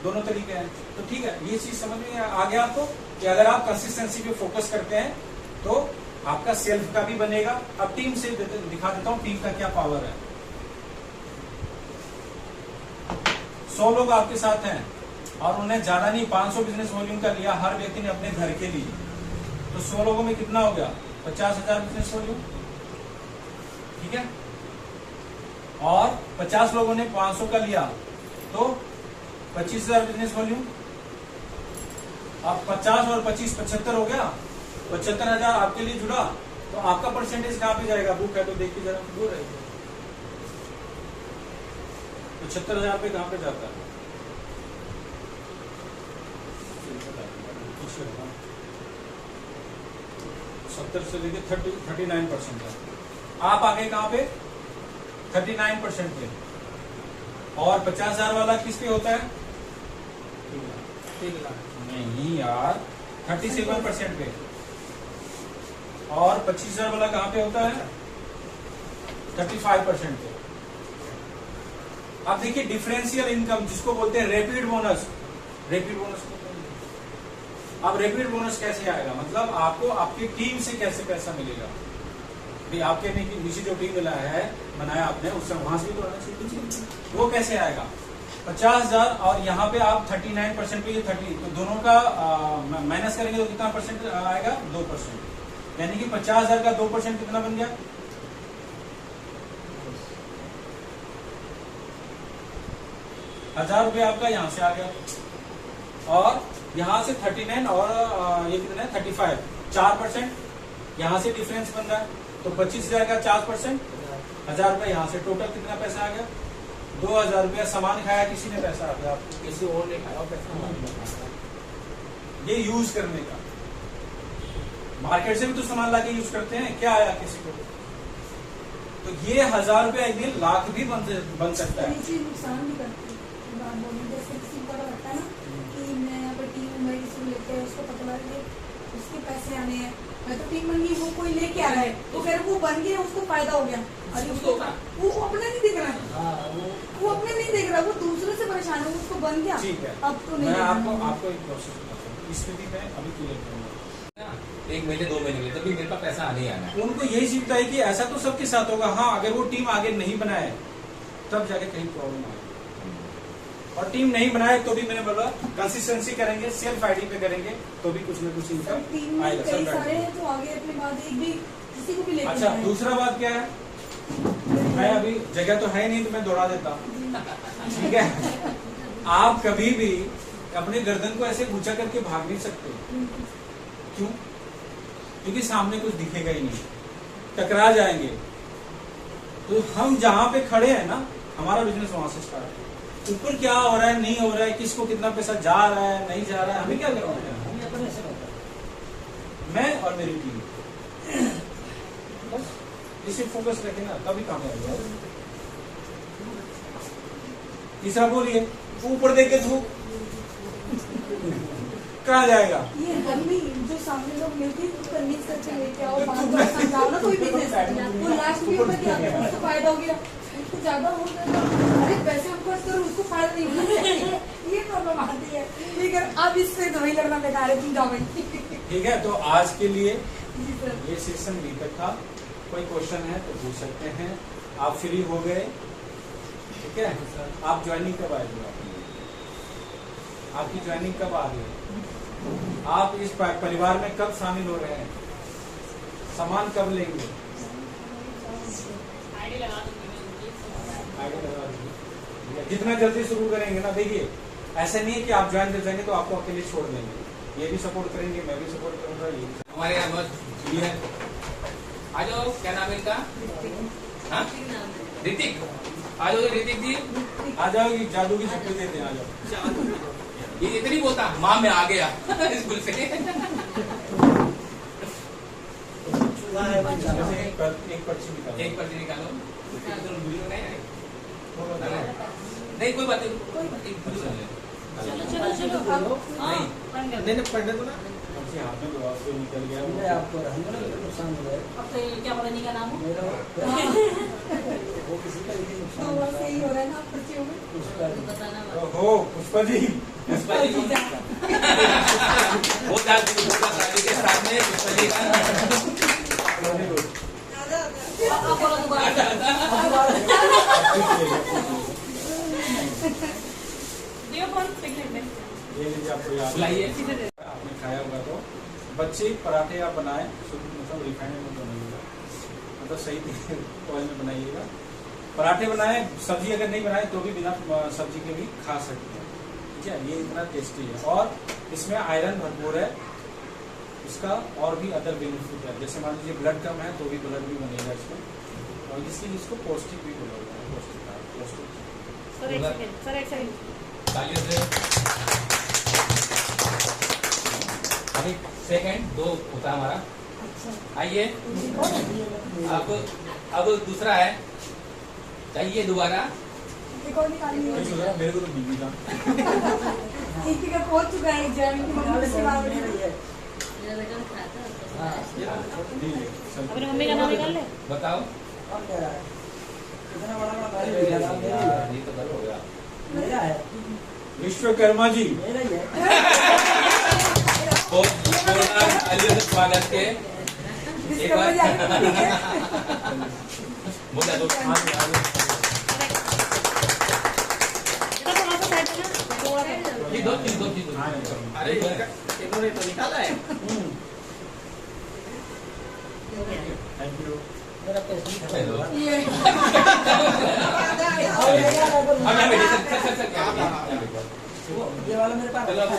दोनों तरीके हैं। तो ठीक है, ये चीज समझ में आ गया आपको कि अगर आप कंसिस्टेंसी पे फोकस करते हैं तो आपका सेल्फ का भी बनेगा। अब टीम से दिखा देता हूँ टीम का क्या पावर है। 100 लोग आपके साथ हैं और उन्हें ज्यादा नहीं 500 बिजनेस वॉल्यूम का लिया, हर व्यक्ति ने अपने घर के लिए, तो 100 लोगों में कितना हो गया? 50,000 बिजनेस वॉल्यूम। ठीक है, और 50 लोगों ने 500 का लिया तो 25,000 बिजनेस वॉल्यूम। अब 50 और 25 75 हो गया, 75,000 आपके लिए जुड़ा, तो आपका परसेंटेज कहां पे जाएगा? बुक है तो देखिए जरा, वो रहेगा 75,000 पे कहां पे जाता है? 70 से लेके 39% है। आप आगे कहां पे? 39% पे। और 50,000 वाला किस पे होता है? 3 लाख नहीं यार, 37% पे। और 25,000 वाला कहां पे होता है? 35% पे। अब देखिए डिफरेंशियल इनकम जिसको बोलते हैं रैपिड बोनस, रैपिड बोनस अब रैपिड बोनस कैसे आएगा? मतलब आपको आपकी टीम से कैसे पैसा मिलेगा? भाई आपके नीचे जो टीम मिला है, बनाया आपने, उससे वहां से भी तो आना चाहिए। वो कैसे आएगा? 50,000 और यहाँ पे आप 39% पे, ये 30, तो दोनों का माइनस करेंगे तो कितना परसेंट आएगा? 2%। यानी कि 50,000 का 2% कितना बन गया? 1,000 रुपये आपका यहाँ से आ गया। और यहाँ से 39 और ये कितना है? 35, 4% यहाँ से डिफरेंस बन रहा है, तो 25,000 का 4%, 1,000 रुपये यहाँ से, टोटल कितना पैसा आ गया? 2,000 रुपया। सामान खाया किसी ने, पैसा आ गया आपको, किसी और ने खाया पैसा। ये यूज करने का, मार्केट से भी तो सामान लाके यूज करते हैं, क्या आया किसी को? तो ये 1,000 रुपया एक दिन लाख भी बन सकता है। नुकसान भी करती है। जैसे किसी को पता लगता है ना कि मैं यहाँ पर टीम मेरी किसी को लेते हैं, उसको पता लगे उसके पैसे आने हैं, मैं तो टीम बन गई, वो कोई लेके आ रहा है, वो कह रहे वो बन गया, उसको फायदा हो गया, अरे उसको वो अपने नहीं देख रहा है, वो अपने नहीं देख रहा, वो दूसरे से परेशान है, उसको बन गया। ठीक है, अब तो नहीं। मैं आपको एक प्रोसेस बताता हूँ, इस स्थिति में अभी क्लियर करूंगा। 1 महीने 2 महीने में तभी मेरे पास पैसा आने ही आना है। उनको यही सीखता है कि ऐसा तो सबके साथ होगा। हाँ, अगर वो टीम आगे नहीं बनाए तब जाके कहीं प्रॉब्लम आएगी। और टीम नहीं बनाए तो भी मैंने बोला कंसिस्टेंसी करेंगे, सेल्फ आईडी पे करेंगे तो भी कुछ न कुछ इनकम आएगा। कई सारे हैं तो आगे अपने बाद एक भी किसी को भी लेके अच्छा, दूसरा बात क्या है, मैं अभी जगह तो है नहीं तो मैं दौड़ा देता हूँ। ठीक है, आप कभी भी अपने गर्दन को ऐसे ऊंचा करके भाग नहीं सकते। क्यों? क्योंकि सामने कुछ दिखेगा ही नहीं, टकरा जाएंगे। तो हम जहां पे खड़े हैं ना, हमारा बिजनेस वहां से स्टार्ट है। ऊपर क्या हो रहा है, नहीं हो रहा है, किसको कितना पैसा जा रहा है, नहीं जा रहा है, हमें क्या करना है? मैं और मेरी टीम, बस इसे फोकस रखें ना, तभी कामयाब होगा। तीसरा बोलिए, ऊपर देख के धूप कहाँ जाएगा? ये गर्मी जो सामने लोग मिलती है कन्विंस करके लेके आओ, बात बात समझाओ ना कोई बिजनेस, वो लास्ट में ऊपर क्या उसको फायदा हो गया, उसको ज्यादा हो गया, अरे पैसे हम खर्च करो उसको फायदा नहीं होगा। ये प्रॉब्लम आती है। ठीक है, अब इससे दवाई लड़ना बेकार है, तुम जाओ भाई। ठीक है, तो आज के लिए ये सेशन अभी तक था। कोई क्वेश्चन है तो पूछ सकते हैं। आप फ्री हो गए? ठीक है, आप ज्वाइनिंग कब आएंगे? आपकी ज्वाइनिंग कब आ गई? आप इस परिवार में कब शामिल हो रहे हैं? सामान कब लेंगे? आईडी लगा दूंगी। जितना जल्दी शुरू करेंगे ना, देखिए ऐसा नहीं है कि आप ज्वाइन कर जाएंगे तो आपको अकेले छोड़ देंगे। ये भी सपोर्ट करेंगे, मैं भी सपोर्ट करूंगा। ये हमारे यहाँ है, आ जाओ। क्या नाम है इनका? हाँ, ऋतिक। आ जाओ ऋतिक जी, आ जाओ। जादू की छुट्टी देते हैं, आ जाओ। ये इतनी बोलता माँ मैं आ गया स्कूल से। चूहा है भाई साहब। जैसे एक पर्ची निकालो। एक पर्ची निकालो। वीडियो नहीं आएगी? नहीं कोई बात नहीं। एक वीडियो ले। चलो चलो चलो नहीं। नहीं पढ़ने दो ना। पर्ची हाथ में दो, आपसे निकल गया। मैं आपको रहने दो, नुकसान हो जाएगा। अब तो ये क्या पता नहीं का नाम हो। मेरा वो किसी का भी नुकसान तो हो बस यही हो रहा है ना पर्चियों में। उसका भी। बताना हो पुष्पा जी। पुष्पा जी को- वो दादी के सामने पुष्पा जी का अब बोलो दोबारा। दियो फोन देख लेते हैं। ये लीजिए, आपको याद है। बुलाइए। आपने खाया होगा तो बच्चे पराठे आप बनाएं, मतलब रिफाइंड में बनाइएगा, मतलब सही ऑयल में बनाइएगा। पराठे बनाएं, सब्जी अगर नहीं बनाए तो भी बिना सब्जी के भी खा सकते हैं। ठीक है, ये इतना टेस्टी है और इसमें आयरन भरपूर है। इसका और भी अदर बेनिफिट है, जैसे मान लीजिए ब्लड कम है तो भी ब्लड भी बनेगा इसमें, और इसलिए इसको पौष्टिक भी बोला जाता है। पौष्टिक सर एक सेकंड, सर एक सेकंड। तालियों से। अभी सेकंड 2 होता है हमारा। अच्छा आइए अब दूसरा है, चाहिए दोबारा। एक और निकालिए। मेरे को तो मिल गया। एक जगह पहुंच चुका है एग्जाम की मम्मी से बात मेरा करी। ये है। मेरा बेटा तो खाता है, तो हाँ, अपनी मम्मी का नाम निकाल ले। बताओ। और क्या है? इतना बड़ा बड़ा गाड़ी लिखा था, मेरा ही है। ये तो गलत हो गया। मेरा है। विश्वकर्मा जी। मेरा ही है। बहुत जोरदार स्वागत के। एक बार बोला तो बेटा थोड़ा सा साइड में ना, थोड़ा सा। ये दो चीज अरे इन्होंने तो निकाला है। Thank you. मेरा पेस्ट नहीं खाता। हेलो। ये अब यहाँ बैठिए, सर, क्या बैठिए? ये वाला मेरे पास चलो।